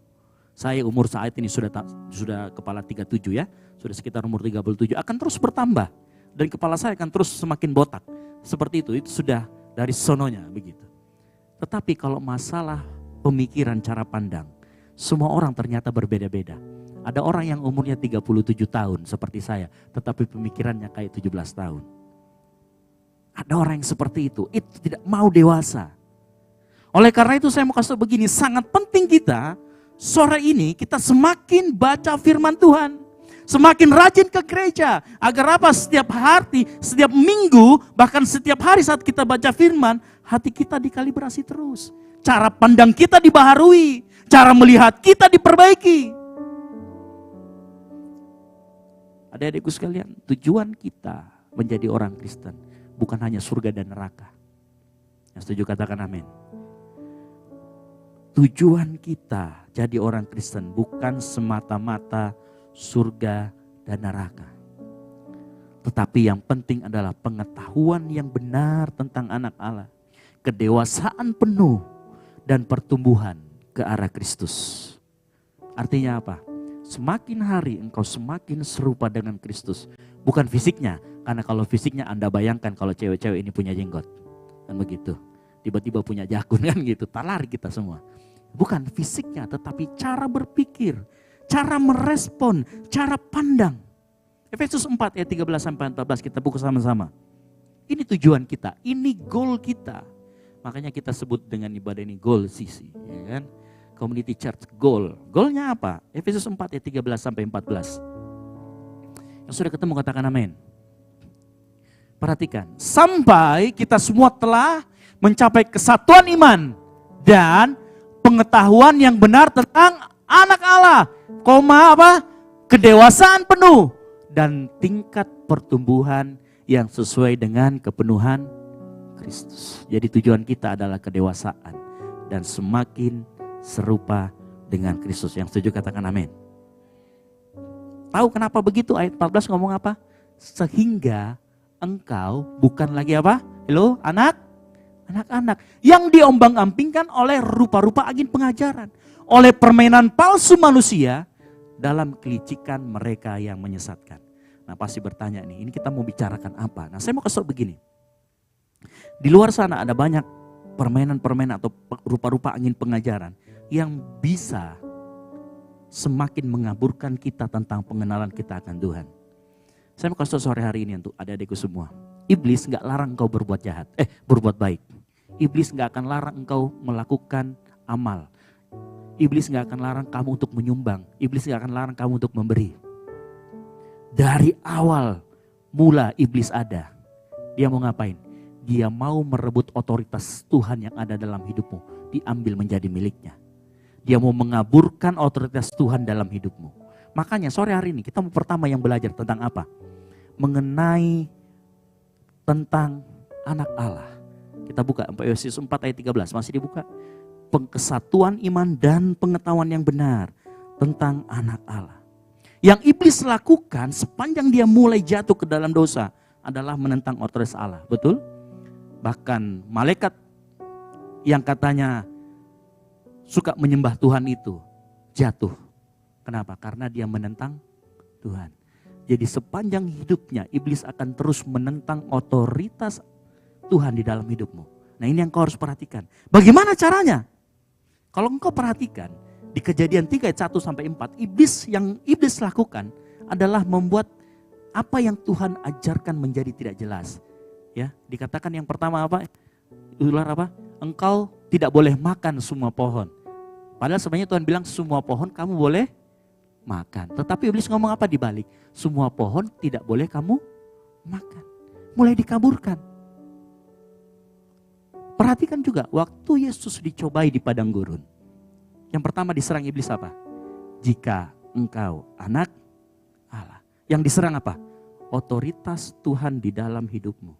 Speaker 5: Saya umur saat ini sudah kepala 37 ya, sudah sekitar umur 37, akan terus bertambah. Dan kepala saya akan terus semakin botak. Seperti itu sudah dari sononya begitu. Tetapi kalau masalah pemikiran, cara pandang, semua orang ternyata berbeda-beda. Ada orang yang umurnya 37 tahun seperti saya, tetapi pemikirannya kayak 17 tahun. Ada orang yang seperti itu tidak mau dewasa. Oleh karena itu saya mau kasih begini, sangat penting kita sore ini kita semakin baca firman Tuhan. Semakin rajin ke gereja. Agar apa? Setiap hari, setiap minggu, bahkan setiap hari saat kita baca firman, hati kita dikalibrasi terus. Cara pandang kita dibaharui. Cara melihat kita diperbaiki. Adik-adikku sekalian, tujuan kita menjadi orang Kristen bukan hanya surga dan neraka. Yang setuju katakan amin. Tujuan kita jadi orang Kristen bukan semata-mata surga dan neraka. Tetapi yang penting adalah pengetahuan yang benar tentang anak Allah. Kedewasaan penuh dan pertumbuhan ke arah Kristus. Artinya apa? Semakin hari engkau semakin serupa dengan Kristus. Bukan fisiknya, karena kalau fisiknya Anda bayangkan kalau cewek-cewek ini punya jenggot. Kan begitu. Tiba-tiba punya jakun kan gitu, tak lari kita semua. Bukan fisiknya, tetapi cara berpikir, cara merespon, cara pandang. Efesus 4 ayat 13-14 kita buka sama-sama. Ini tujuan kita, ini goal kita. Makanya kita sebut dengan ibadah ini goal sisi, ya kan? Community Church goal. Goalnya apa? Efesus 4 ayat 13-14. Yang sudah ketemu katakan amin. Perhatikan, sampai kita semua telah mencapai kesatuan iman dan pengetahuan yang benar tentang anak Allah, kedewasaan penuh dan tingkat pertumbuhan yang sesuai dengan kepenuhan Kristus. Jadi tujuan kita adalah kedewasaan dan semakin serupa dengan Kristus. Yang setuju katakan amin. Tahu kenapa begitu? Ayat 14 ngomong apa? Sehingga engkau bukan lagi apa? Halo, anak Anak-anak yang diombang-ambingkan oleh rupa-rupa angin pengajaran. Oleh permainan palsu manusia dalam kelicikan mereka yang menyesatkan. Nah pasti bertanya nih, ini kita mau bicarakan apa? Nah saya mau kasih begini. Di luar sana ada banyak permainan-permainan atau rupa-rupa angin pengajaran yang bisa semakin mengaburkan kita tentang pengenalan kita akan Tuhan. Saya mau kasih sore hari ini untuk adik-adikku semua. Iblis gak larang engkau berbuat jahat, berbuat baik. Iblis gak akan larang engkau melakukan amal. Iblis gak akan larang kamu untuk menyumbang. Iblis gak akan larang kamu untuk memberi. Dari awal mula iblis ada. Dia mau ngapain? Dia mau merebut otoritas Tuhan yang ada dalam hidupmu. Diambil menjadi miliknya. Dia mau mengaburkan otoritas Tuhan dalam hidupmu. Makanya sore hari ini kita mau pertama yang belajar tentang apa? Mengenai tentang anak Allah. Kita buka Efesus 4 ayat 13, masih dibuka. Kesatuan iman dan pengetahuan yang benar tentang anak Allah. Yang iblis lakukan sepanjang dia mulai jatuh ke dalam dosa adalah menentang otoritas Allah, betul? Bahkan malaikat yang katanya suka menyembah Tuhan itu jatuh. Kenapa? Karena dia menentang Tuhan. Jadi sepanjang hidupnya iblis akan terus menentang otoritas Tuhan di dalam hidupmu. Nah ini yang kau harus perhatikan. Bagaimana caranya? Kalau engkau perhatikan di Kejadian 3 ayat 1 sampai 4, yang iblis lakukan adalah membuat apa yang Tuhan ajarkan menjadi tidak jelas. Ya, dikatakan yang pertama apa? Ular apa? Engkau tidak boleh makan semua pohon. Padahal sebenarnya Tuhan bilang semua pohon kamu boleh makan. Tetapi iblis ngomong apa di balik? Semua pohon tidak boleh kamu makan. Mulai dikaburkan. Perhatikan juga waktu Yesus dicobai di padang gurun. Yang pertama diserang iblis apa? Jika engkau anak Allah. Yang diserang apa? Otoritas Tuhan di dalam hidupmu.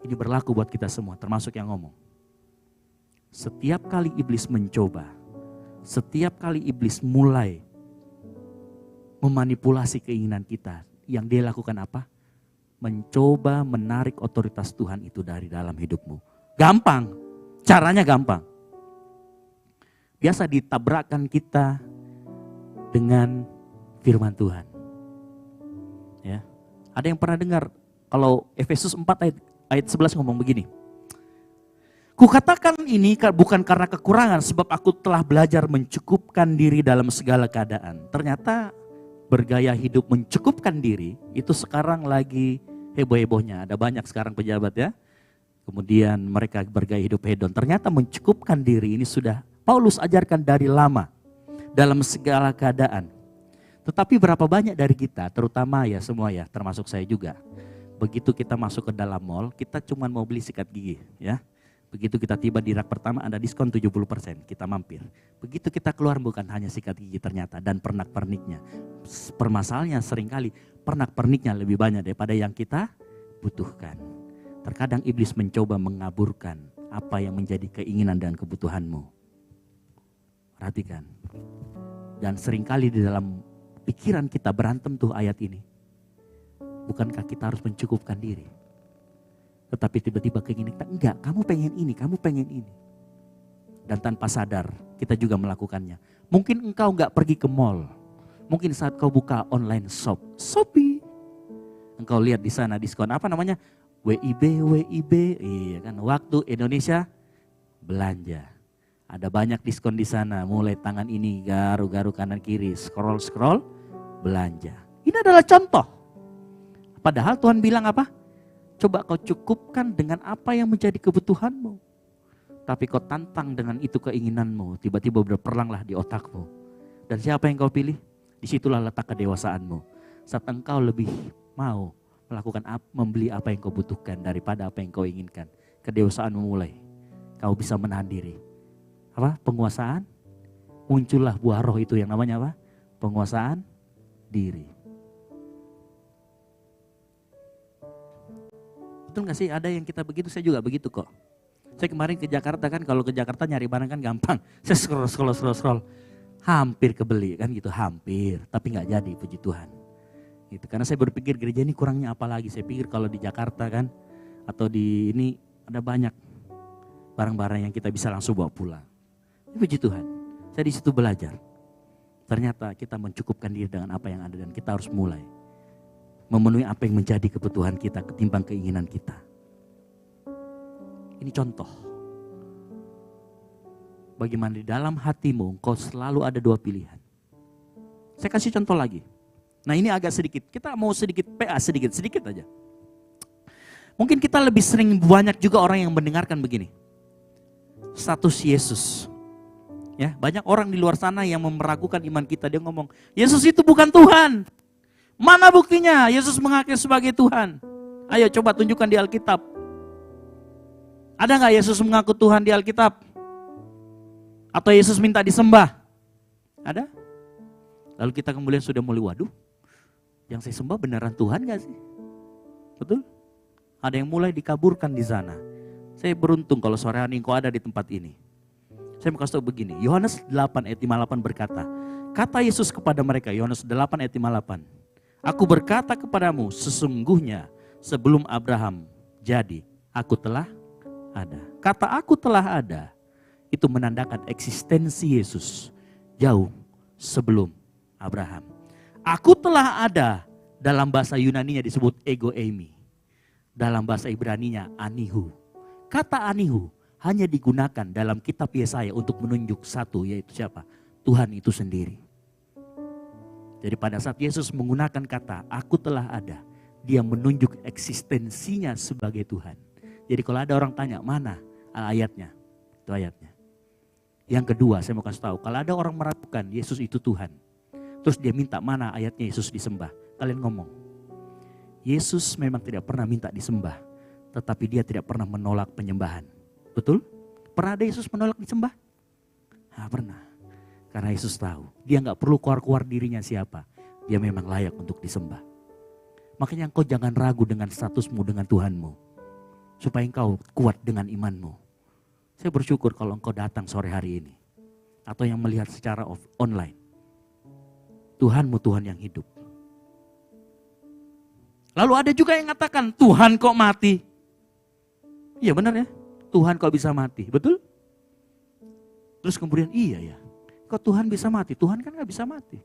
Speaker 5: Ini berlaku buat kita semua, termasuk yang ngomong. Setiap kali iblis mencoba, setiap kali iblis mulai memanipulasi keinginan kita, yang dia lakukan apa? Mencoba menarik otoritas Tuhan itu dari dalam hidupmu. Gampang, caranya gampang. Biasa ditabrakkan kita dengan firman Tuhan. Ya, ada yang pernah dengar kalau Efesus 4 ayat 11 ngomong begini. Kukatakan ini bukan karena kekurangan, sebab aku telah belajar mencukupkan diri dalam segala keadaan. Ternyata bergaya hidup mencukupkan diri itu sekarang lagi heboh-hebohnya. Ada banyak sekarang pejabat ya. Kemudian mereka bergaya hidup hedon. Ternyata mencukupkan diri ini sudah Paulus ajarkan dari lama. Dalam segala keadaan. Tetapi berapa banyak dari kita, terutama ya semua ya, termasuk saya juga. Begitu kita masuk ke dalam mall, kita cuma mau beli sikat gigi ya. Begitu kita tiba di rak pertama ada diskon 70%, kita mampir. Begitu kita keluar bukan hanya sikat gigi ternyata dan pernak-perniknya. Permasalahannya seringkali pernak-perniknya lebih banyak daripada yang kita butuhkan. Terkadang iblis mencoba mengaburkan apa yang menjadi keinginan dan kebutuhanmu. Perhatikan. Dan seringkali di dalam pikiran kita berantem tuh ayat ini. Bukankah kita harus mencukupkan diri? Tetapi tiba-tiba keinginan kita, enggak, kamu pengen ini, kamu pengen ini. Dan tanpa sadar kita juga melakukannya. Mungkin engkau enggak pergi ke mall. Mungkin saat kau buka online Shopee. Engkau lihat di sana diskon apa namanya? WIB, iya kan, waktu Indonesia belanja. Ada banyak diskon di sana, mulai tangan ini, garu-garu kanan kiri, scroll, belanja. Ini adalah contoh. Padahal Tuhan bilang apa? Coba kau cukupkan dengan apa yang menjadi kebutuhanmu. Tapi kau tantang dengan itu keinginanmu, tiba-tiba berperanglah di otakmu. Dan siapa yang kau pilih? Disitulah letak kedewasaanmu. Saat engkau lebih mau melakukan membeli apa yang kau butuhkan daripada apa yang kau inginkan. Kedewasaanmu mulai. Kau bisa menahan diri. Apa? Penguasaan. Muncullah buah roh itu yang namanya apa? Penguasaan diri. Betul gak sih? Ada yang kita begitu, saya juga begitu kok. Saya kemarin ke Jakarta kan, kalau ke Jakarta nyari barang kan gampang. Saya scroll. Hampir kebeli kan gitu, hampir. Tapi gak jadi, puji Tuhan. Gitu. Karena saya berpikir gereja ini kurangnya apa lagi. Saya pikir kalau di Jakarta kan, atau di ini ada banyak barang-barang yang kita bisa langsung bawa pulang. Puji Tuhan, saya di situ belajar. Ternyata kita mencukupkan diri dengan apa yang ada dan kita harus mulai memenuhi apa yang menjadi kebutuhan kita ketimbang keinginan kita. Ini contoh. Bagaimana di dalam hatimu engkau selalu ada dua pilihan. Saya kasih contoh lagi. Nah ini agak sedikit, kita mau sedikit PA sedikit aja. Mungkin kita lebih sering banyak juga orang yang mendengarkan begini. Status Yesus. Ya, banyak orang di luar sana yang meragukan iman kita. Dia ngomong, Yesus itu bukan Tuhan. Mana buktinya Yesus mengaku sebagai Tuhan? Ayo coba tunjukkan di Alkitab. Ada nggak Yesus mengaku Tuhan di Alkitab? Atau Yesus minta disembah? Ada? Lalu kita kemudian sudah mulai, waduh, yang saya sembah beneran Tuhan gak sih? Betul? Ada yang mulai dikaburkan di sana. Saya beruntung kalau sore hari engkau ada di tempat ini. Saya mau kasih tahu begini, Yohanes 8 ayat 58 berkata, kata Yesus kepada mereka, Yohanes 8 ayat 58, aku berkata kepadamu, sesungguhnya sebelum Abraham jadi, aku telah ada. Kata aku telah ada, itu menandakan eksistensi Yesus jauh sebelum Abraham. Aku telah ada, dalam bahasa Yunaninya disebut ego eimi. Dalam bahasa Ibraninya anihu. Kata anihu hanya digunakan dalam kitab Yesaya untuk menunjuk satu, yaitu siapa? Tuhan itu sendiri. Jadi pada saat Yesus menggunakan kata aku telah ada, dia menunjuk eksistensinya sebagai Tuhan. Jadi kalau ada orang tanya mana ayatnya, itu ayatnya. Yang kedua saya mau kasih tahu, kalau ada orang meragukan Yesus itu Tuhan, terus dia minta mana ayatnya Yesus disembah, kalian ngomong, Yesus memang tidak pernah minta disembah, tetapi dia tidak pernah menolak penyembahan. Betul? Pernah ada Yesus menolak disembah? Nah, pernah. Karena Yesus tahu, dia nggak perlu keluar-keluar dirinya siapa. Dia memang layak untuk disembah. Makanya engkau jangan ragu dengan statusmu dengan Tuhanmu. Supaya engkau kuat dengan imanmu. Saya bersyukur kalau engkau datang sore hari ini. Atau yang melihat secara online. Tuhanmu Tuhan yang hidup. Lalu ada juga yang mengatakan, Tuhan kok mati? Iya benar ya. Tuhan kok bisa mati, betul? Terus kemudian iya ya, kok Tuhan bisa mati? Tuhan kan gak bisa mati.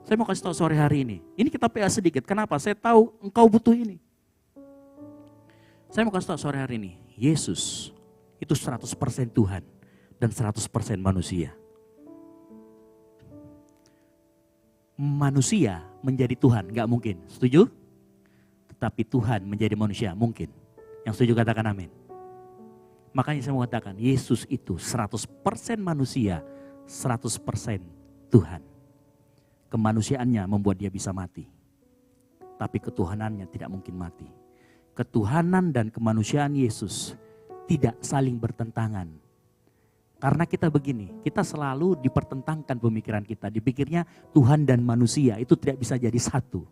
Speaker 5: Saya mau kasih tahu sore hari ini kita PA sedikit, kenapa? Saya tahu engkau butuh ini. Saya mau kasih tahu sore hari ini, Yesus itu 100% Tuhan dan 100% manusia. Manusia menjadi Tuhan, gak mungkin, setuju? Tetapi Tuhan menjadi manusia, mungkin. Yang setuju katakan amin. Makanya saya mau katakan, Yesus itu 100% manusia, 100% Tuhan. Kemanusiaannya membuat dia bisa mati. Tapi ketuhanannya tidak mungkin mati. Ketuhanan dan kemanusiaan Yesus tidak saling bertentangan. Karena kita begini, kita selalu dipertentangkan pemikiran kita. Dipikirnya Tuhan dan manusia itu tidak bisa jadi satu.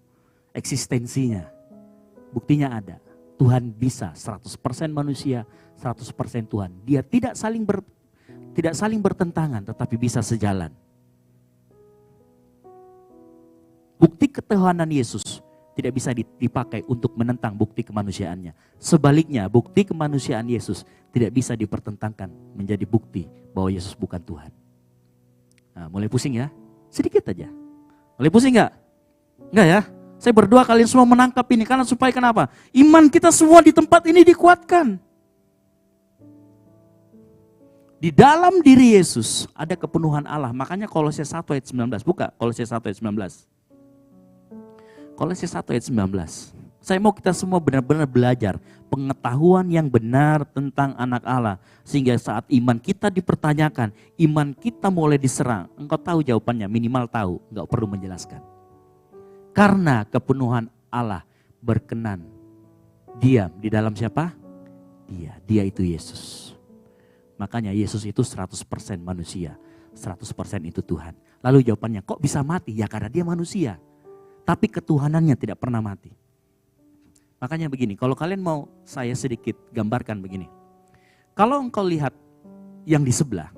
Speaker 5: Eksistensinya. Buktinya ada. Tuhan bisa 100% manusia, 100% Tuhan. Dia tidak saling bertentangan tetapi bisa sejalan. Bukti ketuhanan Yesus tidak bisa dipakai untuk menentang bukti kemanusiaannya. Sebaliknya, bukti kemanusiaan Yesus tidak bisa dipertentangkan menjadi bukti bahwa Yesus bukan Tuhan. Nah, mulai pusing ya? Sedikit aja. Mulai pusing gak? Enggak ya? Saya berdoa kalian semua menangkap ini karena supaya kenapa? Iman kita semua di tempat ini dikuatkan. Di dalam diri Yesus ada kepenuhan Allah. Makanya Kolose 1 ayat 19. Buka Kolose 1 ayat 19. Kolose 1 ayat 19. Saya mau kita semua benar-benar belajar pengetahuan yang benar tentang anak Allah. Sehingga saat iman kita dipertanyakan, iman kita mulai diserang. Engkau tahu jawabannya, minimal tahu, enggak perlu menjelaskan. Karena kepenuhan Allah berkenan diam di dalam siapa? Dia itu Yesus. Makanya Yesus itu 100% manusia, 100% itu Tuhan. Lalu jawabannya, kok bisa mati? Ya karena dia manusia. Tapi ketuhanannya tidak pernah mati. Makanya begini, kalau kalian mau saya sedikit gambarkan begini. Kalau engkau lihat yang di sebelah,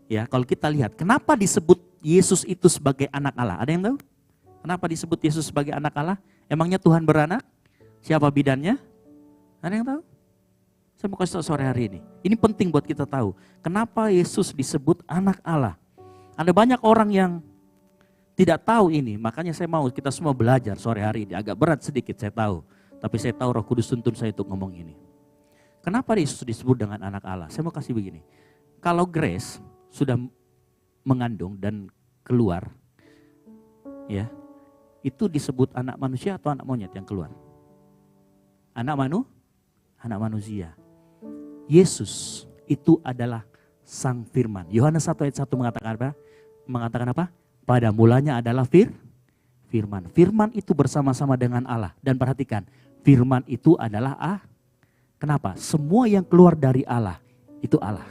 Speaker 5: ya kalau kita lihat, kenapa disebut Yesus itu sebagai anak Allah? Ada yang tahu? Kenapa disebut Yesus sebagai anak Allah? Emangnya Tuhan beranak? Siapa bidannya? Ada yang tahu? Saya mau kasih tahu sore hari ini. Ini penting buat kita tahu. Kenapa Yesus disebut anak Allah. Ada banyak orang yang tidak tahu ini. Makanya saya mau kita semua belajar sore hari ini. Agak berat sedikit saya tahu. Tapi saya tahu Roh Kudus tuntun saya untuk ngomong ini. Kenapa Yesus disebut dengan anak Allah? Saya mau kasih begini. Kalau Grace sudah mengandung dan keluar, ya, itu disebut anak manusia atau anak monyet yang keluar? Anak manusia. Yesus itu adalah Sang Firman. Yohanes 1 ayat 1 mengatakan apa? Mengatakan apa? Pada mulanya adalah Firman. Firman itu bersama-sama dengan Allah. Dan perhatikan, Firman itu adalah Kenapa? Semua yang keluar dari Allah itu Allah.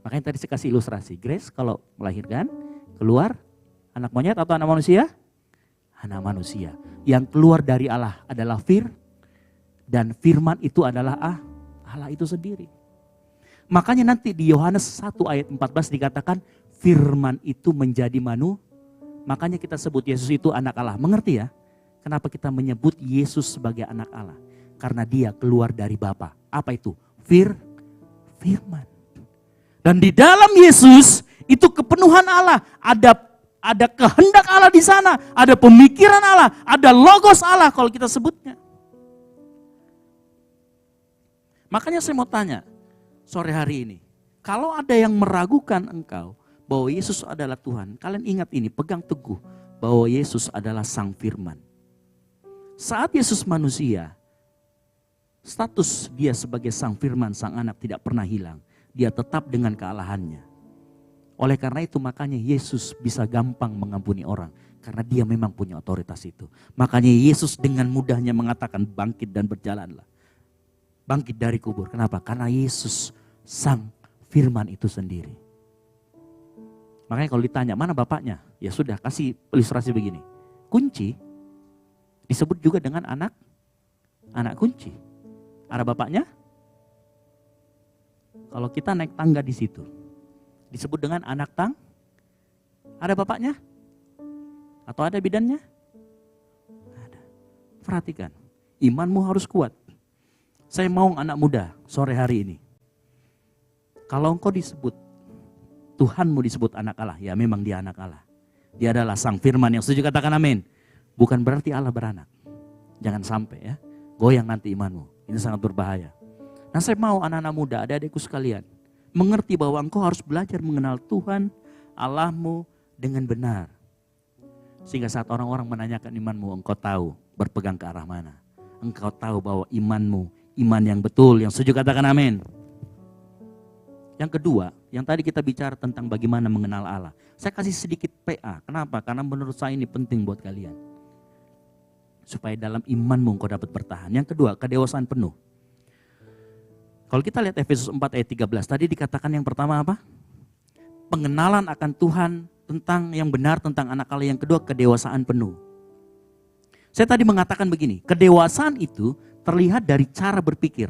Speaker 5: Makanya tadi saya kasih ilustrasi. Grace kalau melahirkan, keluar anak monyet atau anak manusia? Anak manusia. Yang keluar dari Allah adalah dan Firman itu adalah Allah itu sendiri. Makanya nanti di Yohanes 1 ayat 14 dikatakan Firman itu menjadi makanya kita sebut Yesus itu anak Allah. Mengerti ya? Kenapa kita menyebut Yesus sebagai anak Allah? Karena dia keluar dari Bapa. Apa itu? Firman. Dan di dalam Yesus itu kepenuhan Allah. Ada kehendak Allah di sana. Ada pemikiran Allah. Ada logos Allah kalau kita sebutnya. Makanya saya mau tanya sore hari ini. Kalau ada yang meragukan engkau bahwa Yesus adalah Tuhan. Kalian ingat ini, pegang teguh bahwa Yesus adalah Sang Firman. Saat Yesus manusia, status dia sebagai Sang Firman, Sang Anak tidak pernah hilang. Dia tetap dengan kealahannya. Oleh karena itu makanya Yesus bisa gampang mengampuni orang. Karena dia memang punya otoritas itu. Makanya Yesus dengan mudahnya mengatakan bangkit dan berjalanlah. Bangkit dari kubur. Kenapa? Karena Yesus Sang Firman itu sendiri. Makanya kalau ditanya mana bapaknya? Ya sudah kasih ilustrasi begini. Kunci disebut juga dengan anak kunci. Ada bapaknya? Kalau kita naik tangga di situ, disebut dengan anak Ada bapaknya? Atau ada bidannya? Ada. Perhatikan, imanmu harus kuat. Saya mau anak muda sore hari ini. Kalau engkau disebut, Tuhanmu disebut anak Allah, ya memang dia anak Allah. Dia adalah Sang Firman yang setuju katakan amin. Bukan berarti Allah beranak. Jangan sampai ya, goyang nanti imanmu. Ini sangat berbahaya. Nah saya mau anak-anak muda, adik-adikku sekalian, mengerti bahwa engkau harus belajar mengenal Tuhan, Allahmu dengan benar. Sehingga saat orang-orang menanyakan imanmu, engkau tahu berpegang ke arah mana. Engkau tahu bahwa imanmu, iman yang betul, yang setuju katakan amin. Yang kedua, yang tadi kita bicara tentang bagaimana mengenal Allah. Saya kasih sedikit PA, kenapa? Karena menurut saya ini penting buat kalian. Supaya dalam imanmu engkau dapat bertahan. Yang kedua, kedewasaan penuh. Kalau kita lihat Efesus 4 ayat 13, tadi dikatakan yang pertama apa? Pengenalan akan Tuhan tentang yang benar tentang anak Allah. Yang kedua, kedewasaan penuh. Saya tadi mengatakan begini, kedewasaan itu terlihat dari cara berpikir.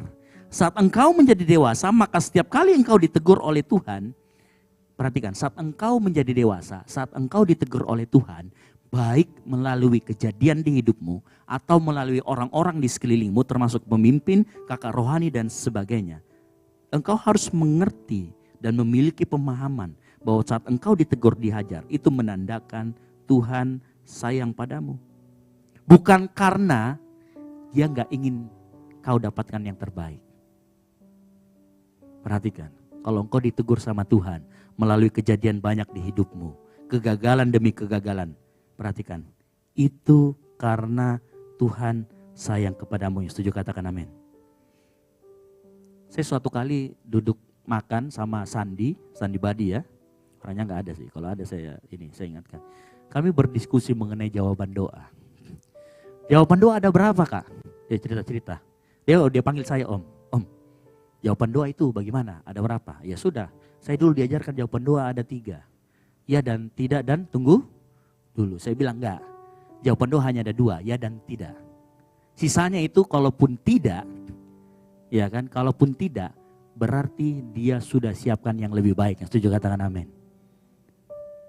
Speaker 5: Saat engkau menjadi dewasa, maka setiap kali engkau ditegur oleh Tuhan, perhatikan, saat engkau menjadi dewasa, saat engkau ditegur oleh Tuhan, baik melalui kejadian di hidupmu atau melalui orang-orang di sekelilingmu termasuk pemimpin, kakak rohani dan sebagainya. Engkau harus mengerti dan memiliki pemahaman bahwa saat engkau ditegur dihajar itu menandakan Tuhan sayang padamu. Bukan karena dia gak ingin kau dapatkan yang terbaik. Perhatikan, kalau engkau ditegur sama Tuhan melalui kejadian banyak di hidupmu, kegagalan demi kegagalan, perhatikan, itu karena Tuhan sayang kepadamu. Yang setuju katakan amin. Saya suatu kali duduk makan sama Sandi Badi ya. Orangnya nggak ada sih, kalau ada saya ingatkan. Kami berdiskusi mengenai jawaban doa. Jawaban doa ada berapa kak? Dia cerita-cerita. Dia panggil saya om. Jawaban doa itu bagaimana? Ada berapa? Ya sudah, saya dulu diajarkan jawaban doa ada 3. Ya dan tidak dan tunggu dulu. Saya bilang enggak. Jawaban doa hanya ada 2, ya dan tidak. Sisanya itu kalaupun tidak, ya kan? Kalaupun tidak, berarti dia sudah siapkan yang lebih baik. Yang setuju katakan amin.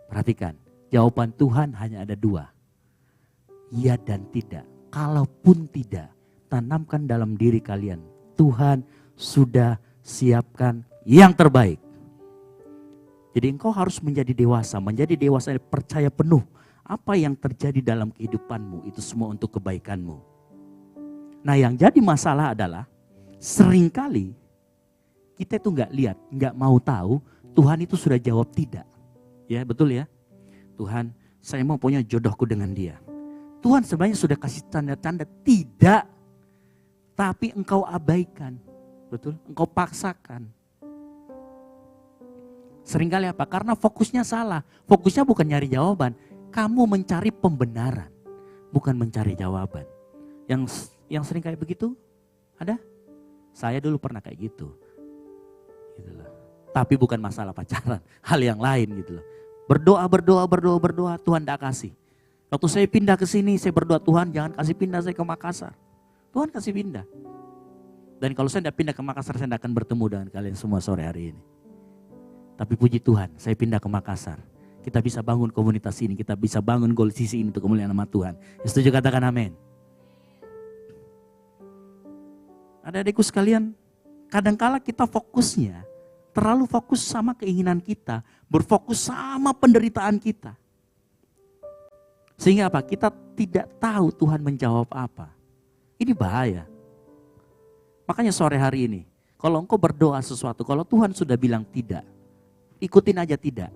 Speaker 5: Perhatikan, jawaban Tuhan hanya ada 2. Ya dan tidak. Kalaupun tidak, tanamkan dalam diri kalian. Tuhan sudah siapkan yang terbaik. Jadi engkau harus menjadi dewasa percaya penuh apa yang terjadi dalam kehidupanmu itu semua untuk kebaikanmu. Nah yang jadi masalah adalah seringkali kita itu nggak lihat, nggak mau tahu Tuhan itu sudah jawab tidak. Ya betul ya. Tuhan, saya mau punya jodohku dengan dia. Tuhan sebenarnya sudah kasih tanda-tanda tidak. Tapi engkau abaikan. Betul? Engkau paksakan. Seringkali apa? Karena fokusnya salah. Fokusnya bukan nyari jawaban. Kamu mencari pembenaran. Bukan mencari jawaban. Yang sering kayak begitu? Ada? Saya dulu pernah kayak gitu. Gitu loh. Tapi bukan masalah pacaran, hal yang lain gitu loh. Berdoa, Tuhan tidak kasih. Waktu saya pindah ke sini, saya berdoa, Tuhan jangan kasih pindah saya ke Makassar. Tuhan kasih pindah. Dan kalau saya tidak pindah ke Makassar, saya tidak akan bertemu dengan kalian semua sore hari ini. Tapi puji Tuhan, saya pindah ke Makassar. Kita bisa bangun komunitas ini, kita bisa bangun Goal CC ini untuk kemuliaan nama Tuhan. Setuju katakan amin. Adik-adikku sekalian, kadangkala kita fokusnya terlalu fokus sama keinginan kita, berfokus sama penderitaan kita. Sehingga apa? Kita tidak tahu Tuhan menjawab apa. Ini bahaya. Makanya sore hari ini, kalau engkau berdoa sesuatu, kalau Tuhan sudah bilang tidak, ikutin aja tidak.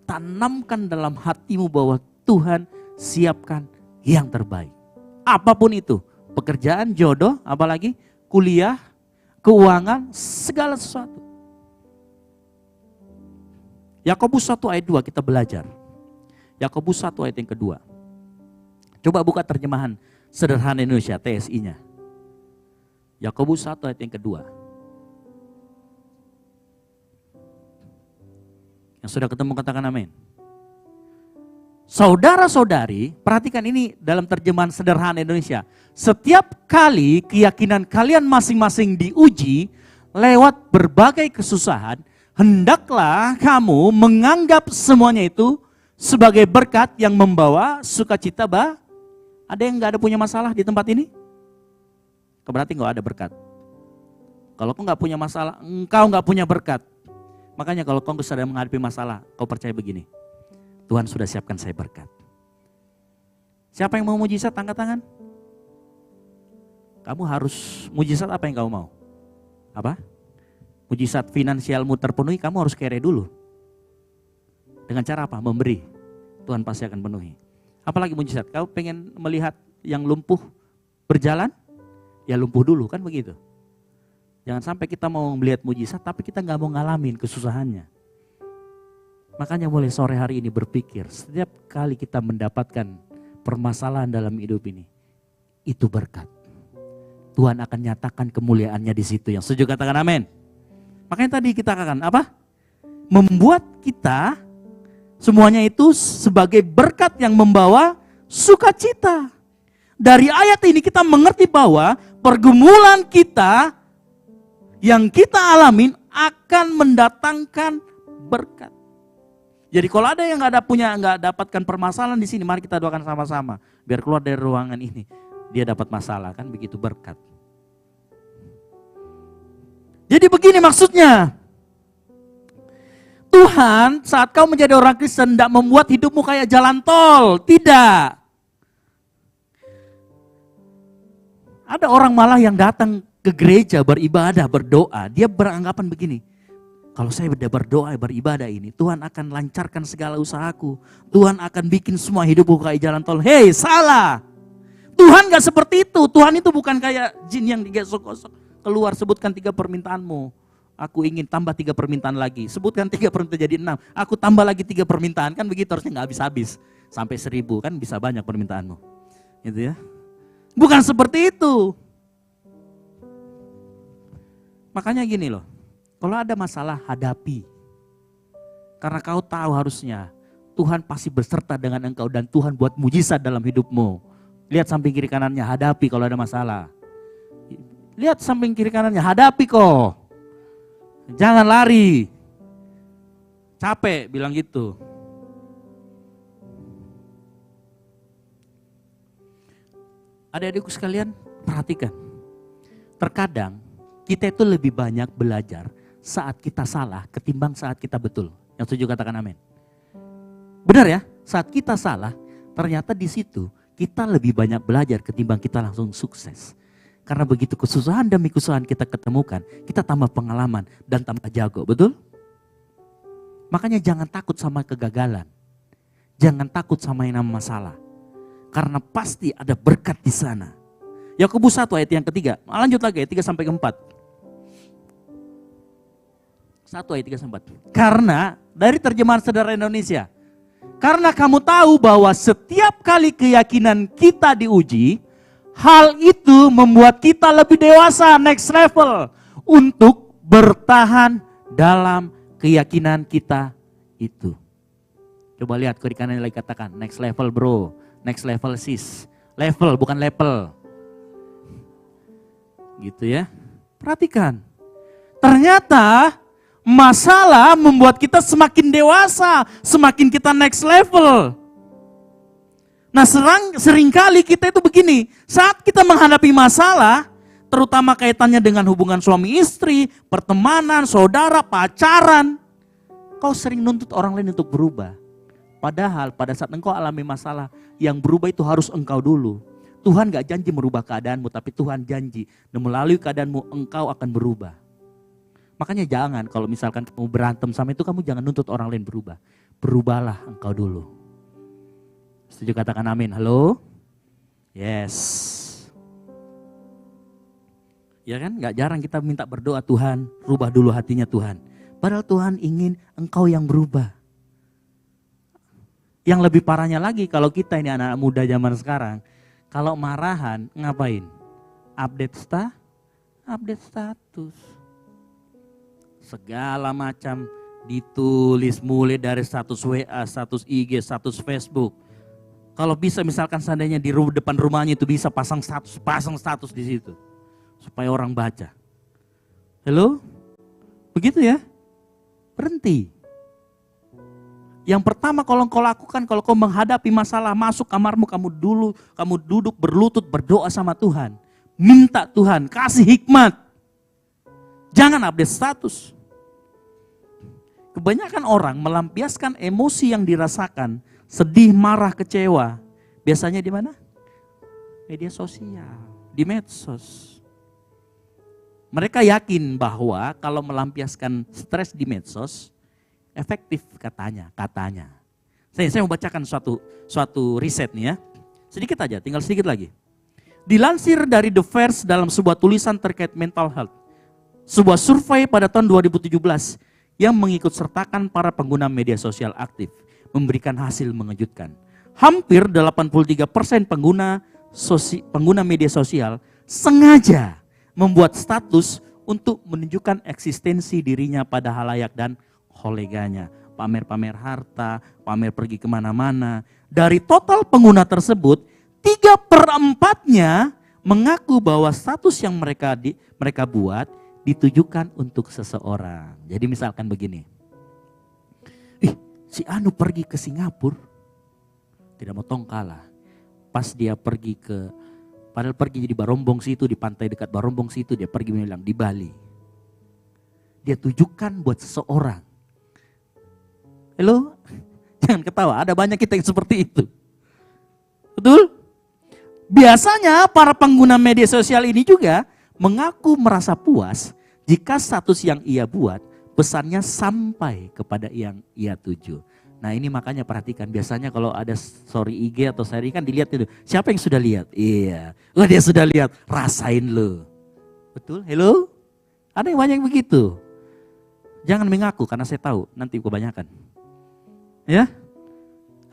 Speaker 5: Tanamkan dalam hatimu bahwa Tuhan siapkan yang terbaik. Apapun itu, pekerjaan, jodoh, apalagi kuliah, keuangan, segala sesuatu. Yakobus 1 ayat 2 kita belajar. Yakobus 1 ayat yang kedua. Coba buka terjemahan sederhana Indonesia, TSI-nya. Yakobus 1 ayat yang kedua. Yang sudah ketemu katakan amin. Saudara-saudari, perhatikan ini dalam terjemahan sederhana Indonesia. Setiap kali keyakinan kalian masing-masing diuji lewat berbagai kesusahan, hendaklah kamu menganggap semuanya itu sebagai berkat yang membawa sukacita. Ada yang gak ada punya masalah di tempat ini? Berarti gak ada berkat. Kalau kau gak punya masalah, engkau gak punya berkat. Makanya kalau kau sedang menghadapi masalah, kau percaya begini. Tuhan sudah siapkan saya berkat. Siapa yang mau mujizat? Angkat tangan. Kamu harus mujizat apa yang kamu mau? Apa? Mujizat finansialmu terpenuhi, kamu harus kere dulu. Dengan cara apa? Memberi. Tuhan pasti akan penuhi. Apalagi mujizat, kau pengen melihat yang lumpuh berjalan? Ya lumpuh dulu, kan begitu. Jangan sampai kita mau melihat mujizat, tapi kita gak mau ngalamin kesusahannya. Makanya mulai sore hari ini berpikir, setiap kali kita mendapatkan permasalahan dalam hidup ini, itu berkat. Tuhan akan nyatakan kemuliaannya di situ. Yang setuju katakan amin. Makanya tadi kita akan apa? Membuat kita semuanya itu sebagai berkat yang membawa sukacita. Dari ayat ini kita mengerti bahwa pergumulan kita yang kita alamin akan mendatangkan berkat. Jadi kalau ada yang nggak dapatkan permasalahan di sini, mari kita doakan sama-sama biar keluar dari ruangan ini dia dapat masalah, kan begitu berkat. Jadi begini maksudnya. Tuhan saat kau menjadi orang Kristen tidak membuat hidupmu kayak jalan tol. Tidak. Ada orang malah yang datang ke gereja beribadah, berdoa. Dia beranggapan begini. Kalau saya berdoa, beribadah ini, Tuhan akan lancarkan segala usahaku. Tuhan akan bikin semua hidupku kayak jalan tol. Hei, salah. Tuhan gak seperti itu. Tuhan itu bukan kayak jin yang digesok-gosok. Keluar, sebutkan 3 permintaanmu. Aku ingin tambah 3 permintaan lagi. Sebutkan 3 permintaan jadi 6. Aku tambah lagi 3 permintaan. Kan begitu, harusnya gak habis-habis. Sampai 1000, kan bisa banyak permintaanmu. Gitu ya. Bukan seperti itu. Makanya gini loh. Kalau ada masalah, hadapi. Karena kau tahu harusnya Tuhan pasti berserta dengan engkau dan Tuhan buat mujizat dalam hidupmu. Lihat samping kiri kanannya, hadapi kalau ada masalah. Lihat samping kiri kanannya, hadapi kok. Jangan lari. Capek bilang gitu. Adik-adikku sekalian, perhatikan. Terkadang Kita itu lebih banyak belajar saat kita salah ketimbang saat kita betul. Yang setuju katakan amin. Benar ya? Saat kita salah, ternyata di situ kita lebih banyak belajar ketimbang kita langsung sukses. Karena begitu kesusahan demi kesusahan kita ketemukan, kita tambah pengalaman dan tambah jago, betul? Makanya jangan takut sama kegagalan. Jangan takut sama yang namanya masalah. Karena pasti ada berkat di sana. Yakobus 1 ayat yang ketiga. Lanjut lagi ayat 3 sampai ke 4. 1 ayat 3 sampai 4. Karena dari terjemahan Saudara Indonesia. Karena kamu tahu bahwa setiap kali keyakinan kita diuji, hal itu membuat kita lebih dewasa, next level. Untuk bertahan dalam keyakinan kita itu. Coba lihat kiri kanan lagi katakan, next level bro, next level sis. Level bukan level. Gitu ya. Perhatikan. Ternyata masalah membuat kita semakin dewasa, semakin kita next level. Nah seringkali kita itu begini, saat kita menghadapi masalah, terutama kaitannya dengan hubungan suami istri, pertemanan, saudara, pacaran, kau sering nuntut orang lain untuk berubah. Padahal pada saat engkau alami masalah, yang berubah itu harus engkau dulu. Tuhan gak janji merubah keadaanmu, tapi Tuhan janji, dan melalui keadaanmu engkau akan berubah. Makanya jangan kalau misalkan kamu berantem sama itu, kamu jangan nuntut orang lain berubah. Berubahlah engkau dulu. Setuju katakan amin. Halo? Yes. Ya kan? Gak jarang kita minta berdoa, Tuhan rubah dulu hatinya Tuhan. Padahal Tuhan ingin engkau yang berubah. Yang lebih parahnya lagi kalau kita ini anak-anak muda zaman sekarang. Kalau marahan ngapain? Update status. Segala macam ditulis mulai dari status WA, status IG, status Facebook. Kalau bisa misalkan seandainya di depan rumahnya itu bisa pasang status di situ. Supaya orang baca. Halo? Begitu ya? Berhenti. Yang pertama kalau kau lakukan, kalau kau menghadapi masalah, masuk kamarmu, kamu duduk berlutut berdoa sama Tuhan. Minta Tuhan, kasih hikmat. Jangan update status. Kebanyakan orang melampiaskan emosi yang dirasakan, sedih, marah, kecewa. Biasanya di mana? Media sosial, di medsos. Mereka yakin bahwa kalau melampiaskan stres di medsos, efektif katanya. Saya mau bacakan suatu riset nih ya. Sedikit aja, tinggal sedikit lagi. Dilansir dari The Verge dalam sebuah tulisan terkait mental health. Sebuah survei pada tahun 2017 yang mengikut sertakan para pengguna media sosial aktif memberikan hasil mengejutkan. Hampir 83% pengguna media sosial sengaja membuat status untuk menunjukkan eksistensi dirinya pada halayak dan koleganya. Pamer-pamer harta, pamer pergi kemana-mana. Dari total pengguna tersebut, 3/4-nya mengaku bahwa status yang mereka buat ditujukan untuk seseorang. Jadi misalkan begini. Si Anu pergi ke Singapura. Tidak mau tong kalah. Pas dia pergi padahal pergi di Barombong situ, di pantai dekat Barombong situ, dia pergi bilang di Bali. Dia tujukan buat seseorang. Halo? Jangan ketawa, ada banyak kita yang seperti itu. Betul? Biasanya para pengguna media sosial ini juga mengaku merasa puas jika status yang ia buat pesannya sampai kepada yang ia tuju. Nah ini makanya perhatikan, biasanya kalau ada story IG atau story kan dilihat itu. Siapa yang sudah lihat? Iya. Wah dia sudah lihat, rasain lo. Betul? Hello? Ada yang banyak begitu. Jangan mengaku karena saya tahu nanti kebanyakan. Ya?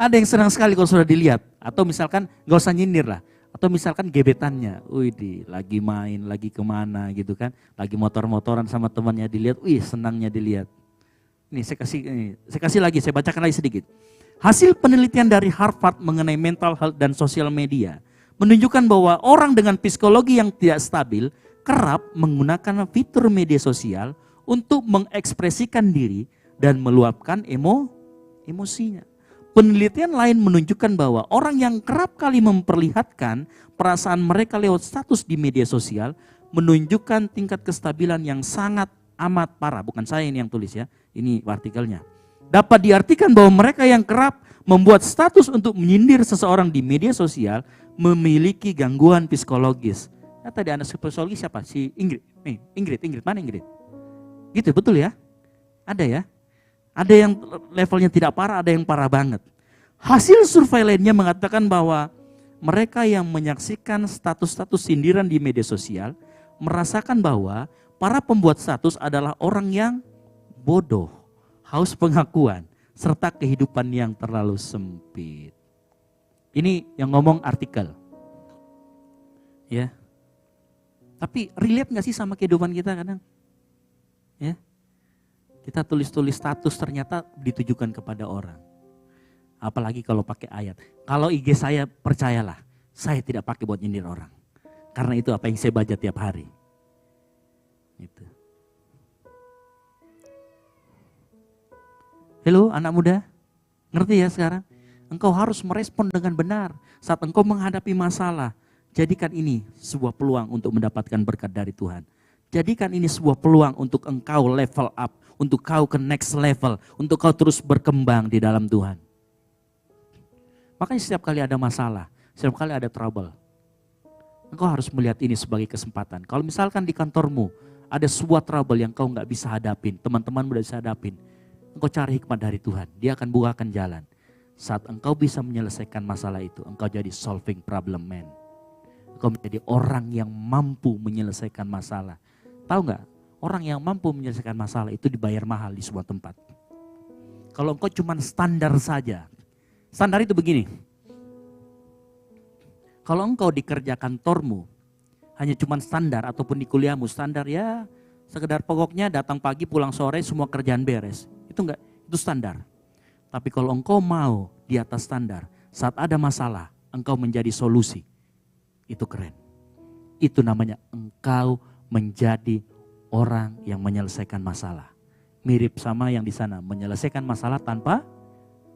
Speaker 5: Ada yang senang sekali kalau sudah dilihat. Atau misalkan gak usah nyindir lah. Atau misalkan gebetannya, wih lagi main, lagi kemana gitu kan. Lagi motor-motoran sama temannya dilihat, wih senangnya dilihat. Ini saya kasih lagi, saya bacakan lagi sedikit. Hasil penelitian dari Harvard mengenai mental health dan sosial media menunjukkan bahwa orang dengan psikologi yang tidak stabil kerap menggunakan fitur media sosial untuk mengekspresikan diri dan meluapkan emosinya. Penelitian lain menunjukkan bahwa orang yang kerap kali memperlihatkan perasaan mereka lewat status di media sosial menunjukkan tingkat kestabilan yang sangat amat parah. Bukan saya ini yang tulis ya, ini artikelnya. Dapat diartikan bahwa mereka yang kerap membuat status untuk menyindir seseorang di media sosial memiliki gangguan psikologis. Nah, tadi anak psikologis siapa? Si Ingrid. Ingrid, mana Ingrid? Gitu, betul ya? Ada ya? Ada yang levelnya tidak parah, ada yang parah banget. Hasil survei lainnya mengatakan bahwa mereka yang menyaksikan status-status sindiran di media sosial merasakan bahwa para pembuat status adalah orang yang bodoh, haus pengakuan, serta kehidupan yang terlalu sempit. Ini yang ngomong artikel. Ya. Tapi relate gak sih sama kehidupan kita kadang? Ya. Kita tulis-tulis status ternyata ditujukan kepada orang. Apalagi kalau pakai ayat. Kalau IG saya, percayalah, saya tidak pakai buat nyindir orang. Karena itu apa yang saya baca tiap hari. Gitu. Halo anak muda, ngerti ya sekarang? Engkau harus merespon dengan benar saat engkau menghadapi masalah. Jadikan ini sebuah peluang untuk mendapatkan berkat dari Tuhan. Jadikan ini sebuah peluang untuk engkau level up, untuk kau ke next level, untuk kau terus berkembang di dalam Tuhan. Makanya setiap kali ada masalah, setiap kali ada trouble, engkau harus melihat ini sebagai kesempatan. Kalau misalkan di kantormu ada sebuah trouble yang kau nggak bisa hadapin, teman-temanmu tidak bisa hadapin, engkau cari hikmat dari Tuhan, dia akan bukakan jalan. Saat engkau bisa menyelesaikan masalah itu, engkau jadi solving problem man. Engkau menjadi orang yang mampu menyelesaikan masalah. Tahu nggak? Orang yang mampu menyelesaikan masalah itu dibayar mahal di sebuah tempat. Kalau engkau cuma standar saja, standar itu begini. Kalau engkau di kerja kantormu hanya cuma standar ataupun di kuliahmu standar ya sekedar pokoknya datang pagi pulang sore semua kerjaan beres. Itu enggak, itu standar. Tapi kalau engkau mau di atas standar, saat ada masalah engkau menjadi solusi. Itu keren. Itu namanya engkau menjadi orang yang menyelesaikan masalah. Mirip sama yang di sana, menyelesaikan masalah tanpa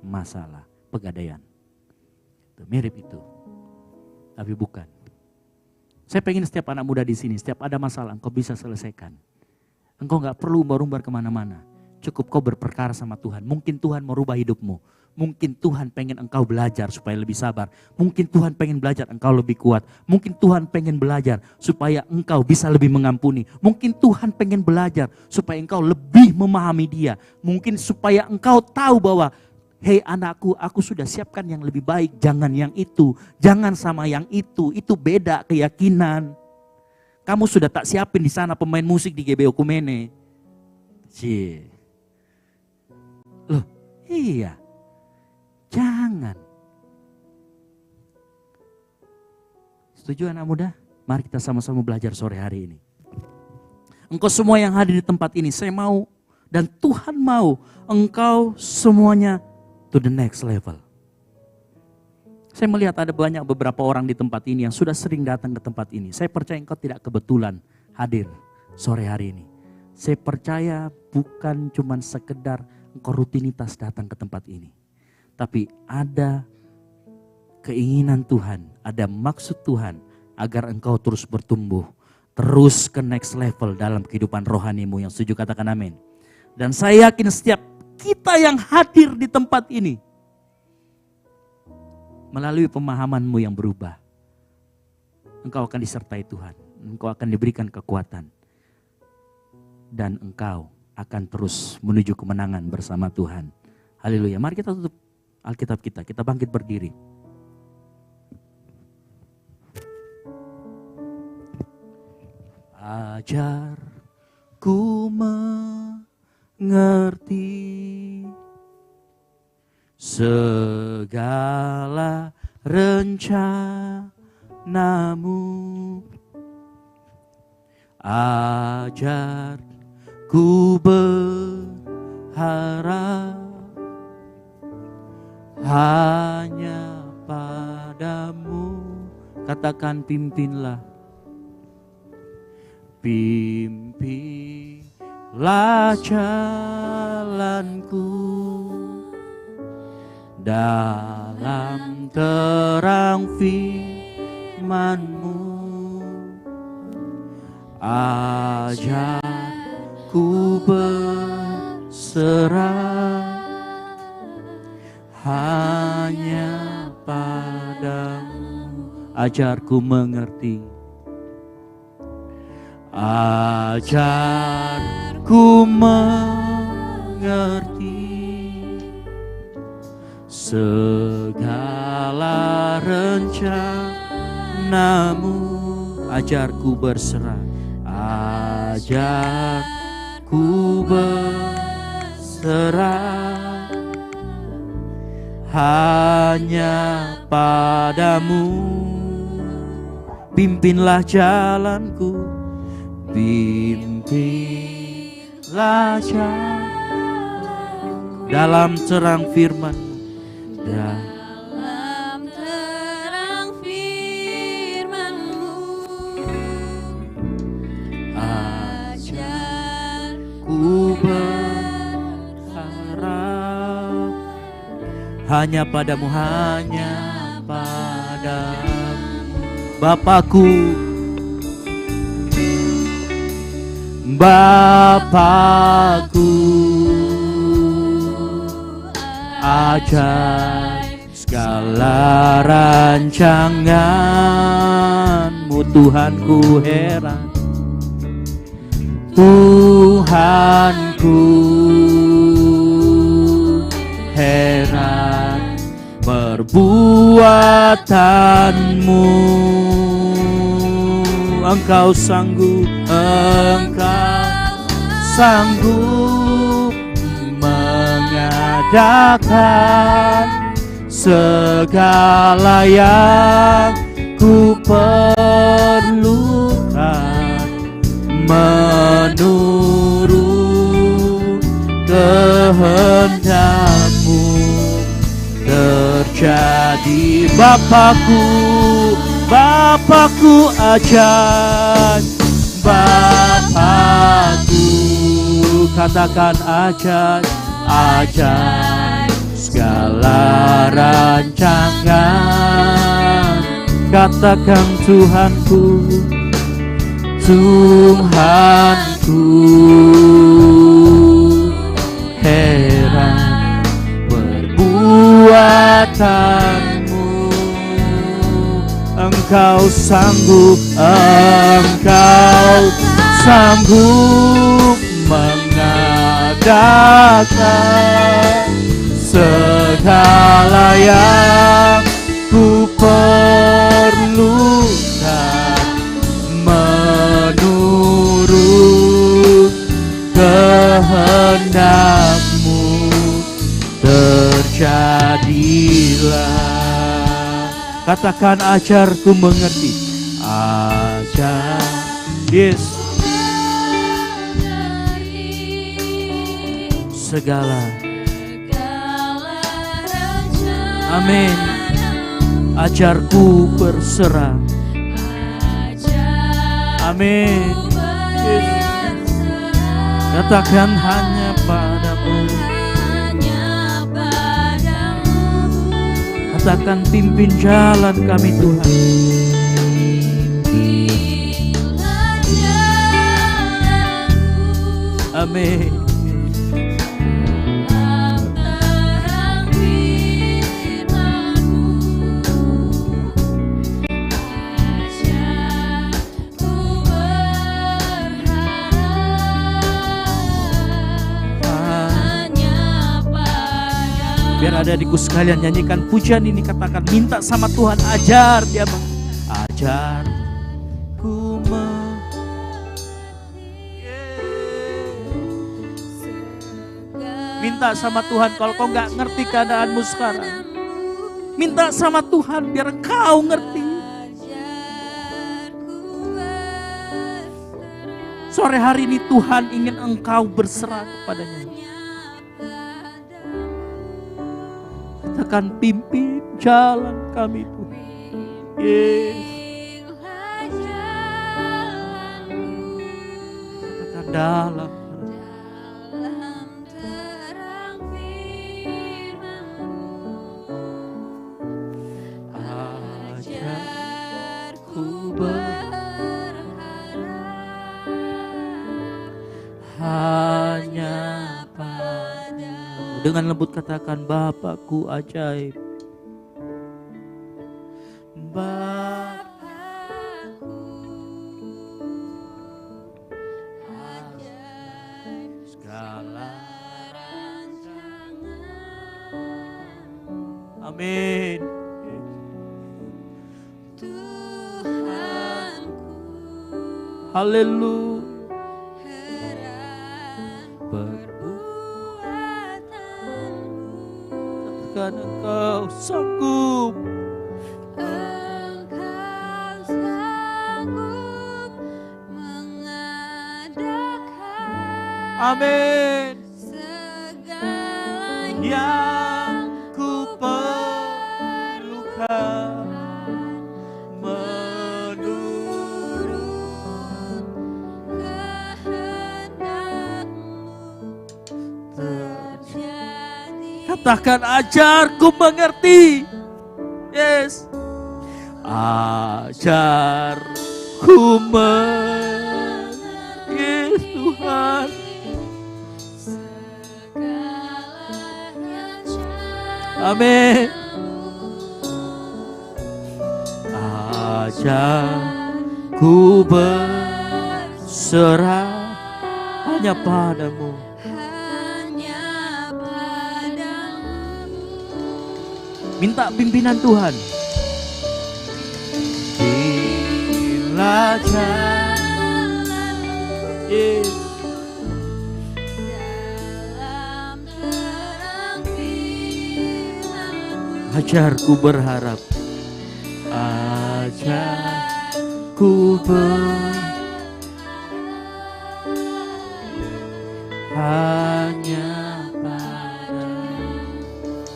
Speaker 5: masalah. Pegadaian. Itu, mirip itu. Tapi bukan. Saya pengen setiap anak muda di sini, setiap ada masalah engkau bisa selesaikan. Engkau gak perlu umbar-umbar kemana-mana. Cukup kau berperkara sama Tuhan. Mungkin Tuhan merubah hidupmu. Mungkin Tuhan pengen engkau belajar supaya lebih sabar. Mungkin Tuhan pengen belajar engkau lebih kuat. Mungkin Tuhan pengen belajar supaya engkau bisa lebih mengampuni. Mungkin Tuhan pengen belajar supaya engkau lebih memahami Dia. Mungkin supaya engkau tahu bahwa hei anakku, aku sudah siapkan yang lebih baik. Jangan yang itu, jangan sama yang itu beda keyakinan. Kamu sudah tak siapin di sana pemain musik di GBO Kumene. Cie. Loh, iya. Jangan. Setuju anak muda? Mari kita sama-sama belajar sore hari ini. Engkau semua yang hadir di tempat ini, saya mau dan Tuhan mau engkau semuanya to the next level. Saya melihat ada beberapa orang di tempat ini yang sudah sering datang ke tempat ini. Saya percaya engkau tidak kebetulan hadir sore hari ini. Saya percaya bukan cuma sekedar engkau rutinitas datang ke tempat ini. Tapi ada keinginan Tuhan, ada maksud Tuhan agar engkau terus bertumbuh. Terus ke next level dalam kehidupan rohanimu. Yang setuju katakan amin. Dan saya yakin setiap kita yang hadir di tempat ini, melalui pemahamanmu yang berubah, engkau akan disertai Tuhan. Engkau akan diberikan kekuatan. Dan engkau akan terus menuju kemenangan bersama Tuhan. Haleluya. Mari kita tutup Alkitab kita. Kita bangkit berdiri. Ajarku mengerti segala rencanamu. Ajarku berharap hanya padamu. Katakan pimpinlah. Pimpinlah jalanku dalam terang firman-Mu. Ajarku berserah hanya padamu. Ajarku mengerti. Ajarku mengerti segala rencanamu. Ajarku berserah. Ajarku berserah hanya padamu. Pimpinlah jalanku, pimpinlah jalanku dalam terang firman,
Speaker 4: Dalam terang firman-Mu,
Speaker 5: ajarku berharap hanya padamu, hanya padamu. Bapakku, Bapakku, ajar segala rancangan-Mu. Tuhanku heran, Tuhanku heran perbuatan-Mu. Engkau sanggup mengadakan segala yang ku perlukan menurut kehendak-Mu terjadi. Bapakku ajar, Bapakku katakan ajar segala rancangan. Katakan Tuhanku heran perbuatan-Mu. Engkau sanggup mengadakan segala yang ku perlukan menurut kehendak-Mu terjadilah. Katakan ajarku mengerti. Ajar, yes, segala. Amin. Ajarku berserah. Amin. Yes. Katakan hanya padamu. Katakan pimpin jalan kami Tuhan. Amin. Biar ada adikku sekalian nyanyikan pujian ini, katakan minta sama Tuhan, ajar dia ajar ku minta sama Tuhan. Kalau kau nggak ngerti keadaanmu sekarang, minta sama Tuhan biar kau ngerti. Sore hari ini Tuhan ingin engkau berserah kepadanya. Katakan pimpin jalan kami Tuhan. Yes. Katakan dalam
Speaker 4: terang firman-Mu,
Speaker 5: ajarku
Speaker 4: berharap
Speaker 5: Dengan lembut katakan, Bapakku ajaib. Segala amin. Haleluya. Katakan Engkau sanggup.
Speaker 4: Engkau sanggup mengadakan
Speaker 5: Amin.
Speaker 4: segala
Speaker 5: Yang ku perlukan menurut
Speaker 4: kehendak-Mu terjadi.
Speaker 5: Katakan ajarku mengerti. Yes. Ajarku mengerti Tuhan.
Speaker 4: Segala rencana
Speaker 5: Amin. Ajarku berserah hanya padamu.
Speaker 4: hanya padamu.
Speaker 5: Minta pimpinan Tuhan. Bila yes.
Speaker 4: Dalam terang firman-Mu
Speaker 5: Ajarku berharap. Ajarku hanya padamu.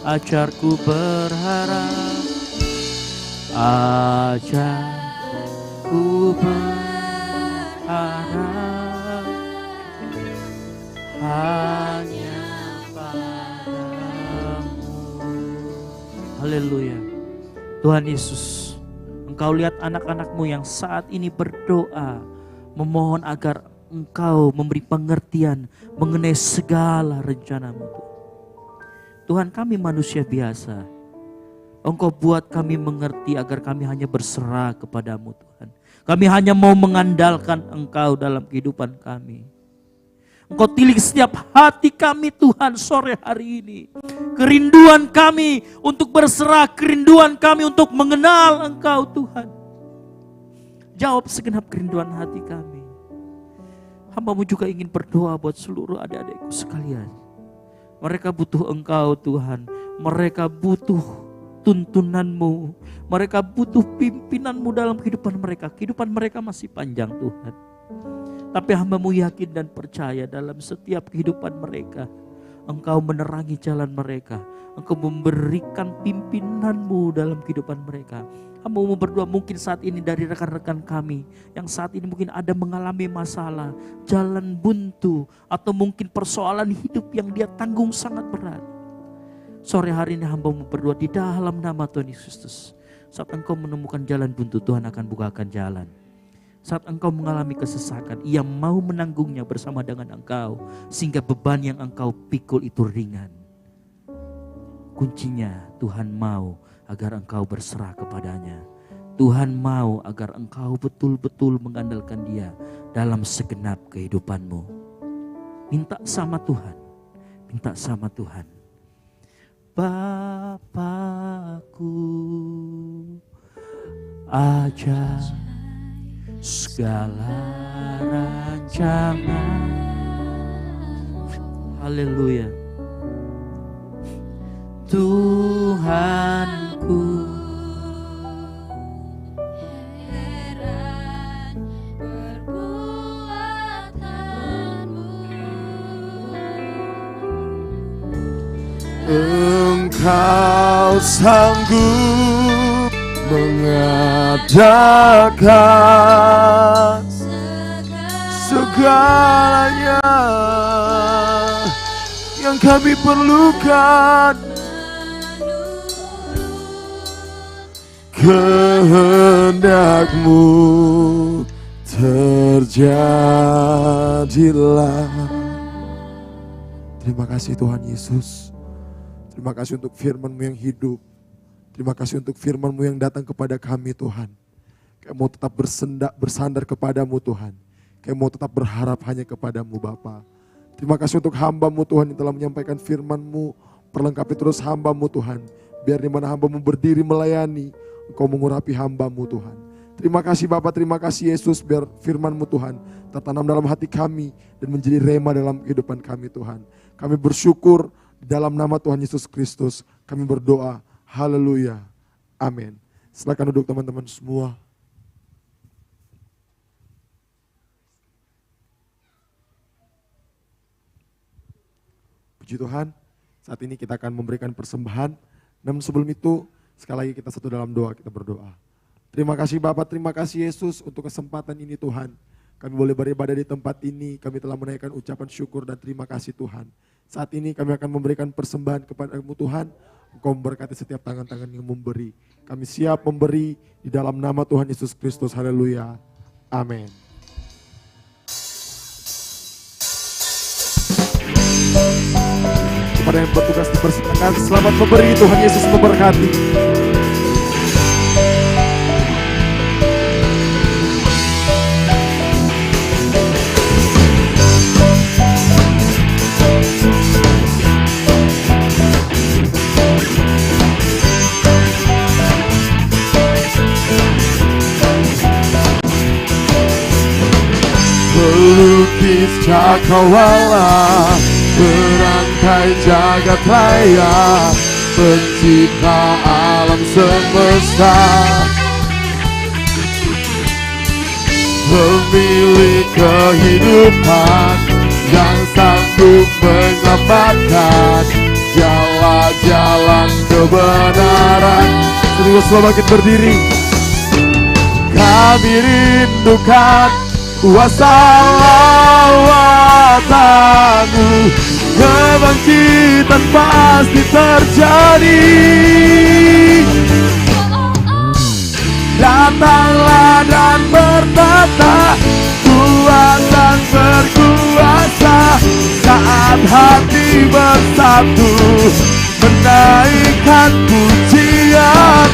Speaker 5: Ajarku berharap. Ajarku berharap hanya padamu. Haleluya. Tuhan Yesus, Engkau lihat anak-anak-Mu yang saat ini berdoa, memohon agar Engkau memberi pengertian mengenai segala rencana-Mu. Tuhan, kami manusia biasa. Engkau buat kami mengerti agar kami hanya berserah kepadamu Tuhan. Kami hanya mau mengandalkan Engkau dalam kehidupan kami. Engkau tilik setiap hati kami Tuhan sore hari ini. Kerinduan kami untuk berserah, kerinduan kami untuk mengenal Engkau Tuhan. Jawab segenap kerinduan hati kami. Hamba-Mu juga ingin berdoa buat seluruh adik-adikku sekalian. Mereka butuh Engkau Tuhan. Mereka butuh tuntunan-Mu. Mereka butuh pimpinan-Mu dalam kehidupan mereka. Kehidupan mereka masih panjang Tuhan. Tapi hamba-Mu yakin dan percaya dalam setiap kehidupan mereka. Engkau menerangi jalan mereka. Engkau memberikan pimpinan-Mu dalam kehidupan mereka. Hamba-Mu berdoa mungkin saat ini dari rekan-rekan kami. Yang saat ini mungkin ada mengalami masalah. Jalan buntu. Atau mungkin persoalan hidup yang dia tanggung sangat berat. Sore hari ini hamba-Mu berdoa di dalam nama Tuhan Yesus Kristus. Saat engkau menemukan jalan buntu, Tuhan akan bukakan jalan. Saat engkau mengalami kesesakan, Ia mau menanggungnya bersama dengan engkau. Sehingga beban yang engkau pikul itu ringan. Kuncinya Tuhan mau agar engkau berserah kepadanya. Tuhan mau agar engkau betul-betul mengandalkan Dia dalam segenap kehidupanmu. Minta sama Tuhan. Minta sama Tuhan. Bapakku ajar segala rancangan. Haleluya. Tuhanku,
Speaker 4: heran perbuatan-Mu.
Speaker 1: Engkau sanggup mengadakan segalanya yang kami perlukan. Kehendak-Mu terjadilah. Terima kasih Tuhan Yesus. Terima kasih untuk firman-Mu yang hidup. Terima kasih untuk firman-Mu yang datang kepada kami Tuhan. Kami mau tetap bersandar kepadamu Tuhan. Kami mau tetap berharap hanya kepadamu Bapa. Terima kasih untuk hamba-Mu Tuhan yang telah menyampaikan firman-Mu. Perlengkapi terus hamba-Mu Tuhan. Biar di mana hamba-Mu berdiri melayani, Engkau mengurapi hamba-Mu Tuhan. Terima kasih Bapa, terima kasih Yesus, biar firman-Mu Tuhan tertanam dalam hati kami dan menjadi rema dalam kehidupan kami Tuhan. Kami bersyukur di dalam nama Tuhan Yesus Kristus. Kami berdoa, haleluya, amin. Silakan duduk teman-teman semua. Puji Tuhan, saat ini kita akan memberikan persembahan. Namun sebelum itu, sekali lagi kita satu dalam doa, kita berdoa. Terima kasih Bapak, terima kasih Yesus untuk kesempatan ini Tuhan. Kami boleh beribadah di tempat ini, kami telah menaikkan ucapan syukur dan terima kasih Tuhan. Saat ini kami akan memberikan persembahan kepada-Mu Tuhan. Engkau memberkati setiap tangan-tangan yang memberi. Kami siap memberi di dalam nama Tuhan Yesus Kristus, haleluya, amin. Kepada yang bertugas dipersilakan, selamat memberi, Tuhan Yesus memberkati. Pelukis cakrawala, berangkai jagat raya, pencipta alam semesta, pemilik kehidupan yang sanggup menyelamatkan jalan-jalan kebenaran. Terus semakin berdiri. Kami rindukan kuasa lawatan-Mu, kebangkitan pasti terjadi. Datanglah dan bertata, Tuhan dan berkuasa. Saat hati bersatu, menaikkan pujian,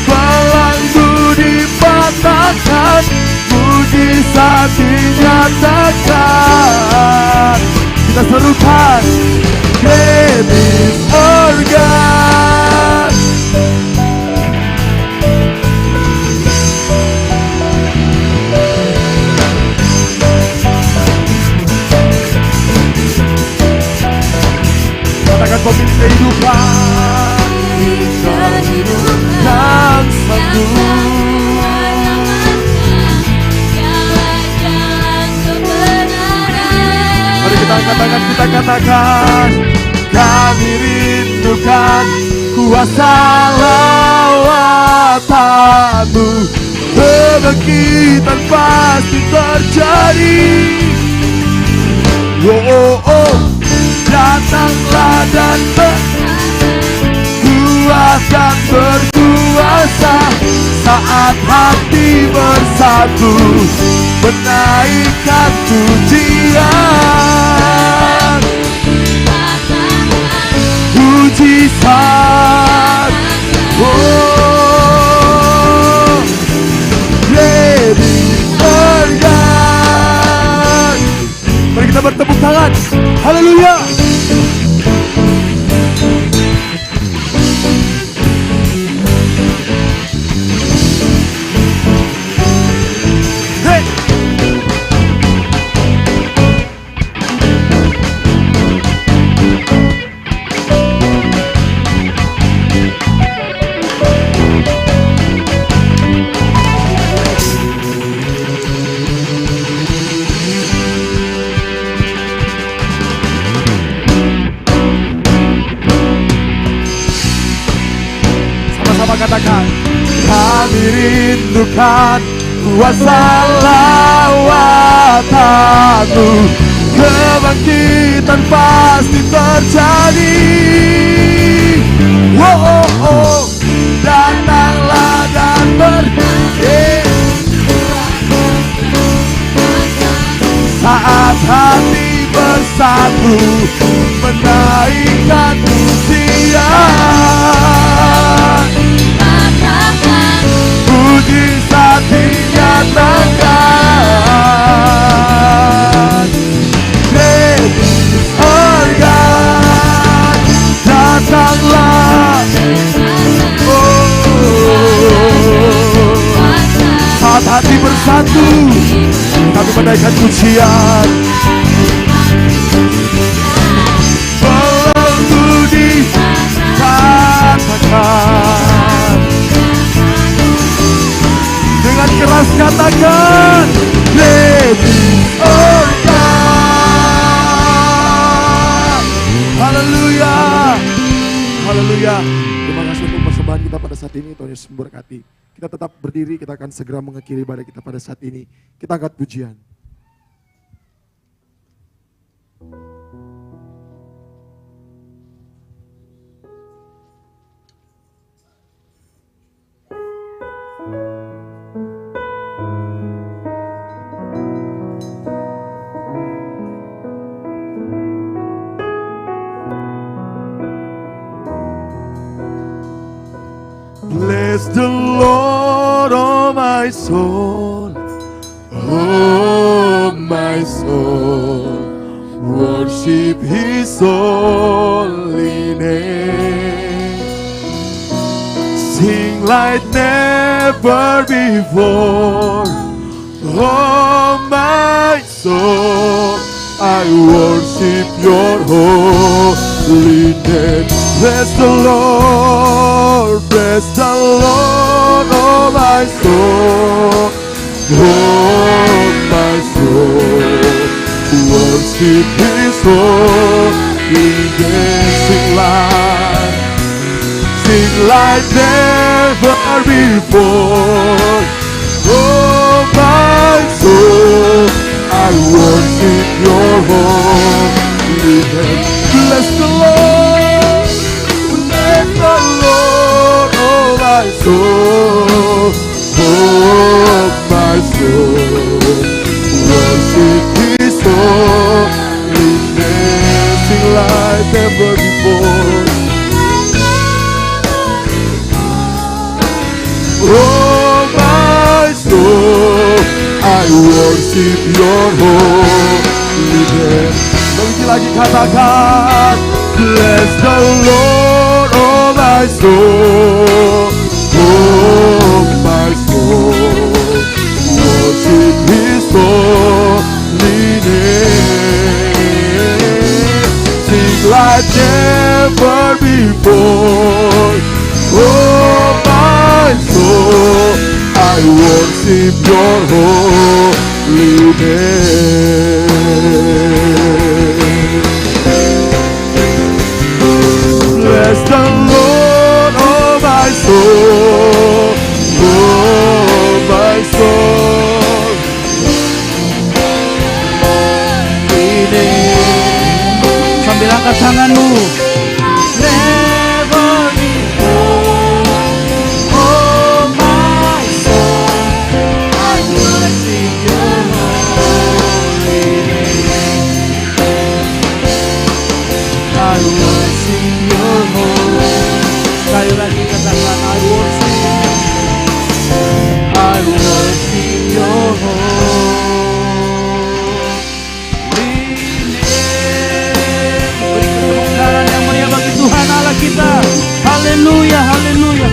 Speaker 1: belenggu dipatahkan, mujizat dinyatakan. Kita serukan, Great is our God. Katakan pemilik kehidupan, yang sanggup. Mari kita angkat tangan, kita katakan, kami rindukan kuasa lawatan-Mu, kebangkitan pasti terjadi. Oh, oh, oh. Datanglah dan berkuasa, berkuasa. Saat hati bersatu, menaikkan pujian, mujizat. Oh, ready for God. Mari kita bertepuk tangan. Haleluya. Katakan, kami rindukan kuasa lawatan-Mu, kebangkitan pasti terjadi. Oh, oh, oh. Datanglah dan saat hati bersatu, menaikkan pujian. kemuliaan, mujizat dinyatakan. Oh God, datanglah. Saat hati bersatu, kami menaikkan pujian. Perlu dikatakan, dengan keras katakan, let oh God. Haleluya, haleluya. Terima kasih untuk persembahan kita pada saat ini. Tuhan Yesus memberkati. Kita tetap berdiri, kita akan segera mengakhiri ibadah kita pada saat ini. Kita angkat pujian. Bless the Lord, oh my soul, oh my soul, worship His holy name. Sing like never before, oh my soul, I worship Your holy name. Bless the Lord, oh my soul, worship His holy name. Sing like never before, oh my soul, I worship Your holy name. Bless the Lord, oh my soul, worship His holy name. Sing like never before, oh my soul, I worship Your holy name. Lagi katakan, bless the Lord, oh my soul, worship His holy name. Sing like never before, oh my soul, I worship Your holy name. Bless the Lord, oh my soul,
Speaker 5: Ini sambil angkat tanganmu. Never before, oh my soul, I worship Your holy name. I worship Your holy. Sekali lagi katakan, I worship Your holy name. Beri tepuk tangan yang meriah bagi Tuhan Allah kita. Haleluya, haleluya.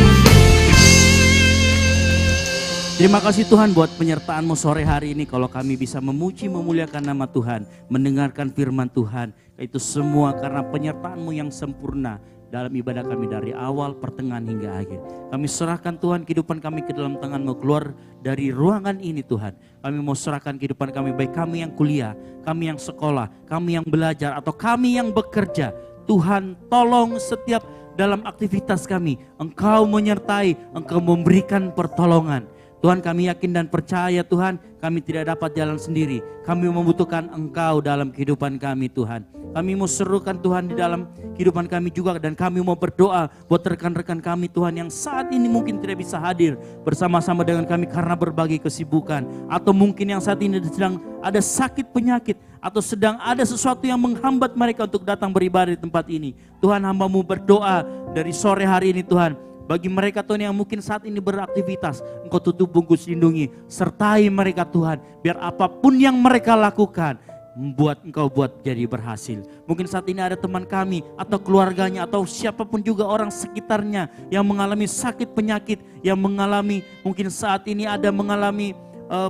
Speaker 5: Terima kasih Tuhan buat penyertaan-Mu sore hari ini. Kalau kami bisa memuji, memuliakan nama Tuhan, mendengarkan firman Tuhan, itu semua karena penyertaan-Mu yang sempurna dalam ibadah kami dari awal, pertengahan hingga akhir. Kami serahkan Tuhan kehidupan kami ke dalam tangan-Mu. Keluar dari ruangan ini Tuhan, kami mau serahkan kehidupan kami, baik kami yang kuliah, kami yang sekolah, kami yang belajar, atau kami yang bekerja. Tuhan tolong setiap dalam aktivitas kami, Engkau menyertai, Engkau memberikan pertolongan. Tuhan, kami yakin dan percaya Tuhan, kami tidak dapat jalan sendiri. Kami membutuhkan Engkau dalam kehidupan kami Tuhan. Kami mau serukan Tuhan di dalam kehidupan kami juga, dan kami mau berdoa buat rekan-rekan kami Tuhan yang saat ini mungkin tidak bisa hadir bersama-sama dengan kami karena berbagai kesibukan, atau mungkin yang saat ini sedang ada sakit penyakit, atau sedang ada sesuatu yang menghambat mereka untuk datang beribadah di tempat ini. Tuhan, hamba-Mu berdoa dari sore hari ini Tuhan, bagi mereka Tuhan yang mungkin saat ini beraktivitas, Engkau tutup bungkus lindungi, sertai mereka Tuhan, biar apapun yang mereka lakukan, Engkau buat jadi berhasil. Mungkin saat ini ada teman kami atau keluarganya atau siapapun juga orang sekitarnya yang mengalami sakit penyakit, yang mengalami mungkin saat ini ada mengalami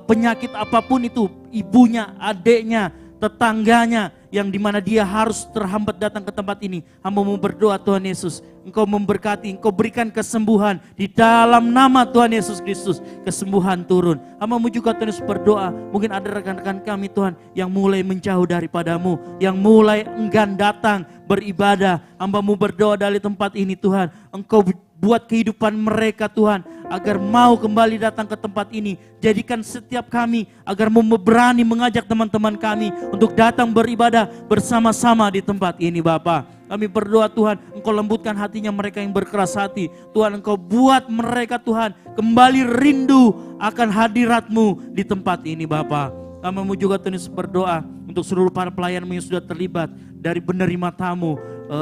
Speaker 5: penyakit apapun itu, ibunya, adiknya, tetangganya, yang dimana dia harus terhambat datang ke tempat ini. Hamba-Mu berdoa Tuhan Yesus, Engkau memberkati, Engkau berikan kesembuhan di dalam nama Tuhan Yesus Kristus. Kesembuhan turun. Hamba-Mu juga Tuhan Yesus berdoa, mungkin ada rekan-rekan kami Tuhan yang mulai menjauh daripada-Mu, yang mulai enggan datang beribadah. Hamba-Mu berdoa dari tempat ini Tuhan, Engkau buat kehidupan mereka Tuhan, agar mau kembali datang ke tempat ini. Jadikan setiap kami agar mau berani mengajak teman-teman kami untuk datang beribadah bersama-sama di tempat ini Bapa. Kami berdoa Tuhan, Engkau lembutkan hatinya mereka yang berkeras hati. Tuhan, Engkau buat mereka Tuhan kembali rindu akan hadirat-Mu di tempat ini Bapa. Kami juga Tuhan berdoa untuk seluruh para pelayan yang sudah terlibat, dari penerima tamu,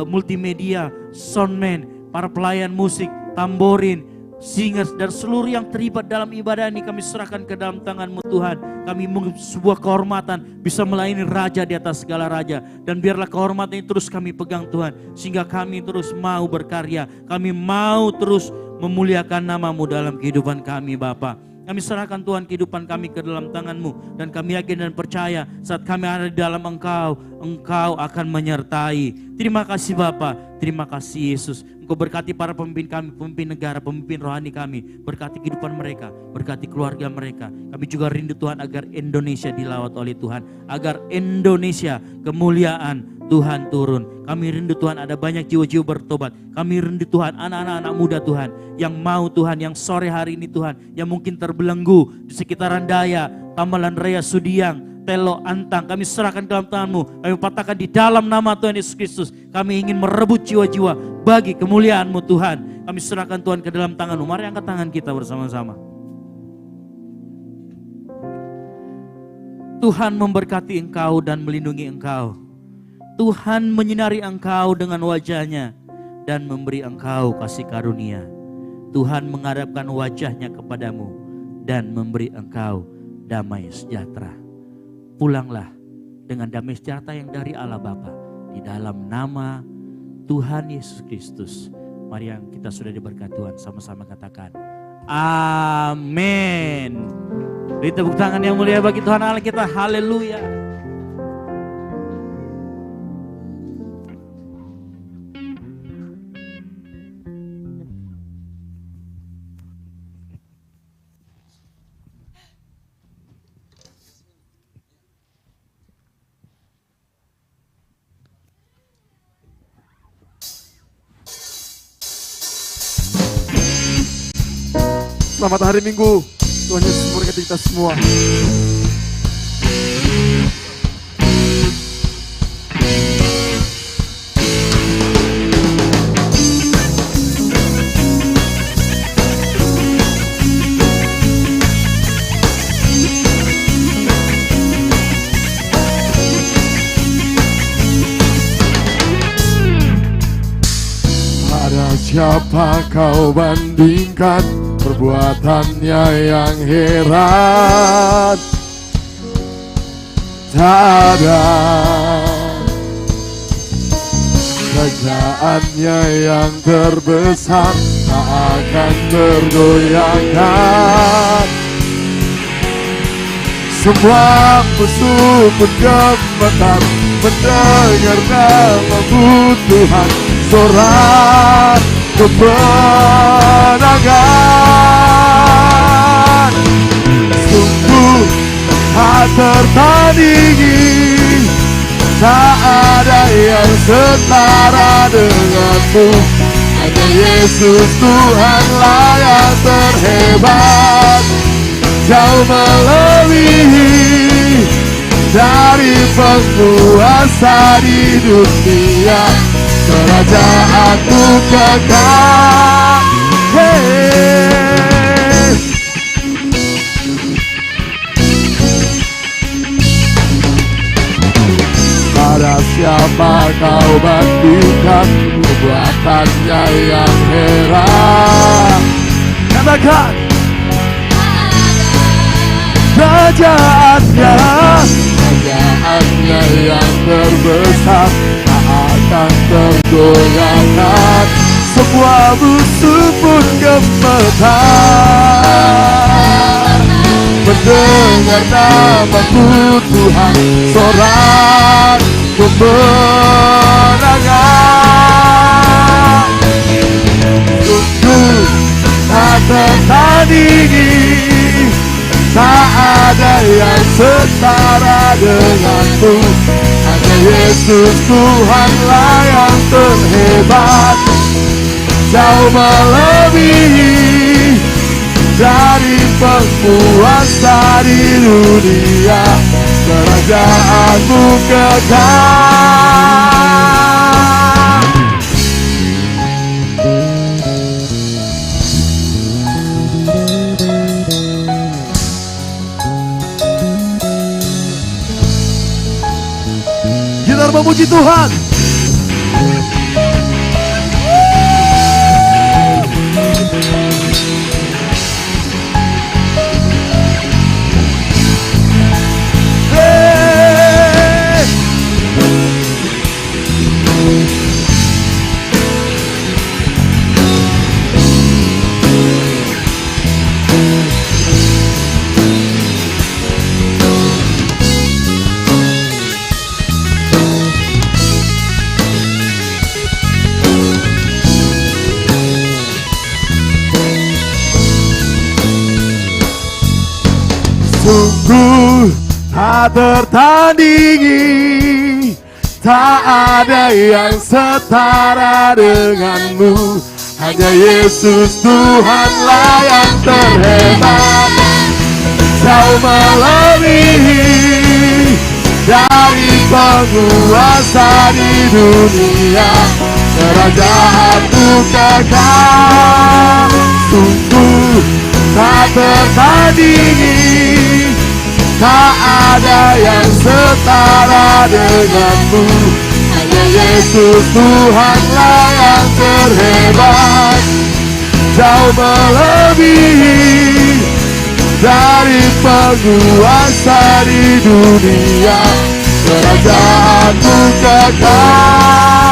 Speaker 5: multimedia, soundman, para pelayan musik, tamborin, singers, dan seluruh yang terlibat dalam ibadah ini kami serahkan ke dalam tangan-Mu Tuhan. Kami sebuah kehormatan bisa melayani Raja di atas segala raja, dan biarlah kehormatan ini terus kami pegang Tuhan, sehingga kami terus mau berkarya, kami mau terus memuliakan nama-Mu dalam kehidupan kami Bapa. Kami serahkan Tuhan kehidupan kami ke dalam tangan-Mu, dan kami yakin dan percaya saat kami ada di dalam Engkau, Engkau akan menyertai. Terima kasih Bapa, terima kasih Yesus. Engkau berkati para pemimpin kami, pemimpin negara, pemimpin rohani kami. Berkati kehidupan mereka, berkati keluarga mereka. Kami juga rindu Tuhan agar Indonesia dilawat oleh Tuhan, agar Indonesia kemuliaan Tuhan turun. Kami rindu Tuhan ada banyak jiwa-jiwa bertobat. Kami rindu Tuhan anak-anak muda Tuhan yang mau Tuhan, yang sore hari ini Tuhan, yang mungkin terbelenggu di sekitaran Daya, Tambalan Raya, Sudiang, Telo, Antang. Kami serahkan ke dalam tangan-Mu. Kami patahkan di dalam nama Tuhan Yesus Kristus. Kami ingin merebut jiwa-jiwa bagi kemuliaan-Mu Tuhan. Kami serahkan Tuhan ke dalam tangan-Mu. Mari angkat tangan kita bersama-sama. Tuhan memberkati engkau dan melindungi engkau. Tuhan menyinari engkau dengan wajah-Nya dan memberi engkau kasih karunia. Tuhan menghadapkan wajah-Nya kepadamu dan memberi engkau damai sejahtera. Pulanglah dengan damai sejahtera yang dari Allah Bapa, di dalam nama Tuhan Yesus Kristus. Mari yang kita sudah diberkati Tuhan, sama-sama katakan amin. Beri tepuk tangan yang mulia bagi Tuhan Allah kita. Haleluya.
Speaker 1: Selamat hari Minggu. Tuhan Yesus memberkati kita semua. Ada siapa kau bandingkan perbuatannya yang heran? Tak ada. Kerajaannya yang terbesar tak akan tergoyahkan. Semua musuh pun gemetar mendengar nama-Mu Tuhan. Sorak kemenangan, sungguh tak tertandingi, tak ada yang setara dengan-Mu. Hanya Yesus Tuhanlah yang terhebat. jauh melebihi dari penguasa di dunia. Kerajaanku kekal. Hey. Pada siapa kau bandingkan perbuatannya yang heran? Katakan kerajaannya yang terbesar tak akan tergoyahkan. Semua musuh pun gemetar mendengar namamu Tuhan, sorak kemenangan. Sungguh tak tertandingi, tak ada yang setara denganmu. Hanya Yesus Tuhanlah yang terhebat, jauh melebihi dari penguasa di dunia. Kerajaanmu kekal. Kita memuji Tuhan. Sungguh tak tertandingi, tak ada yang setara denganmu. Hanya Yesus Tuhanlah yang terhebat, jauh melebihi dari penguasa di dunia. Kerajaanmu kekal. Sungguh tak tertandingi, tak ada yang setara denganmu. Hanya Yesus Tuhanlah yang terhebat, jauh melebihi dari penguasa di dunia. Kerajaanmu kekal.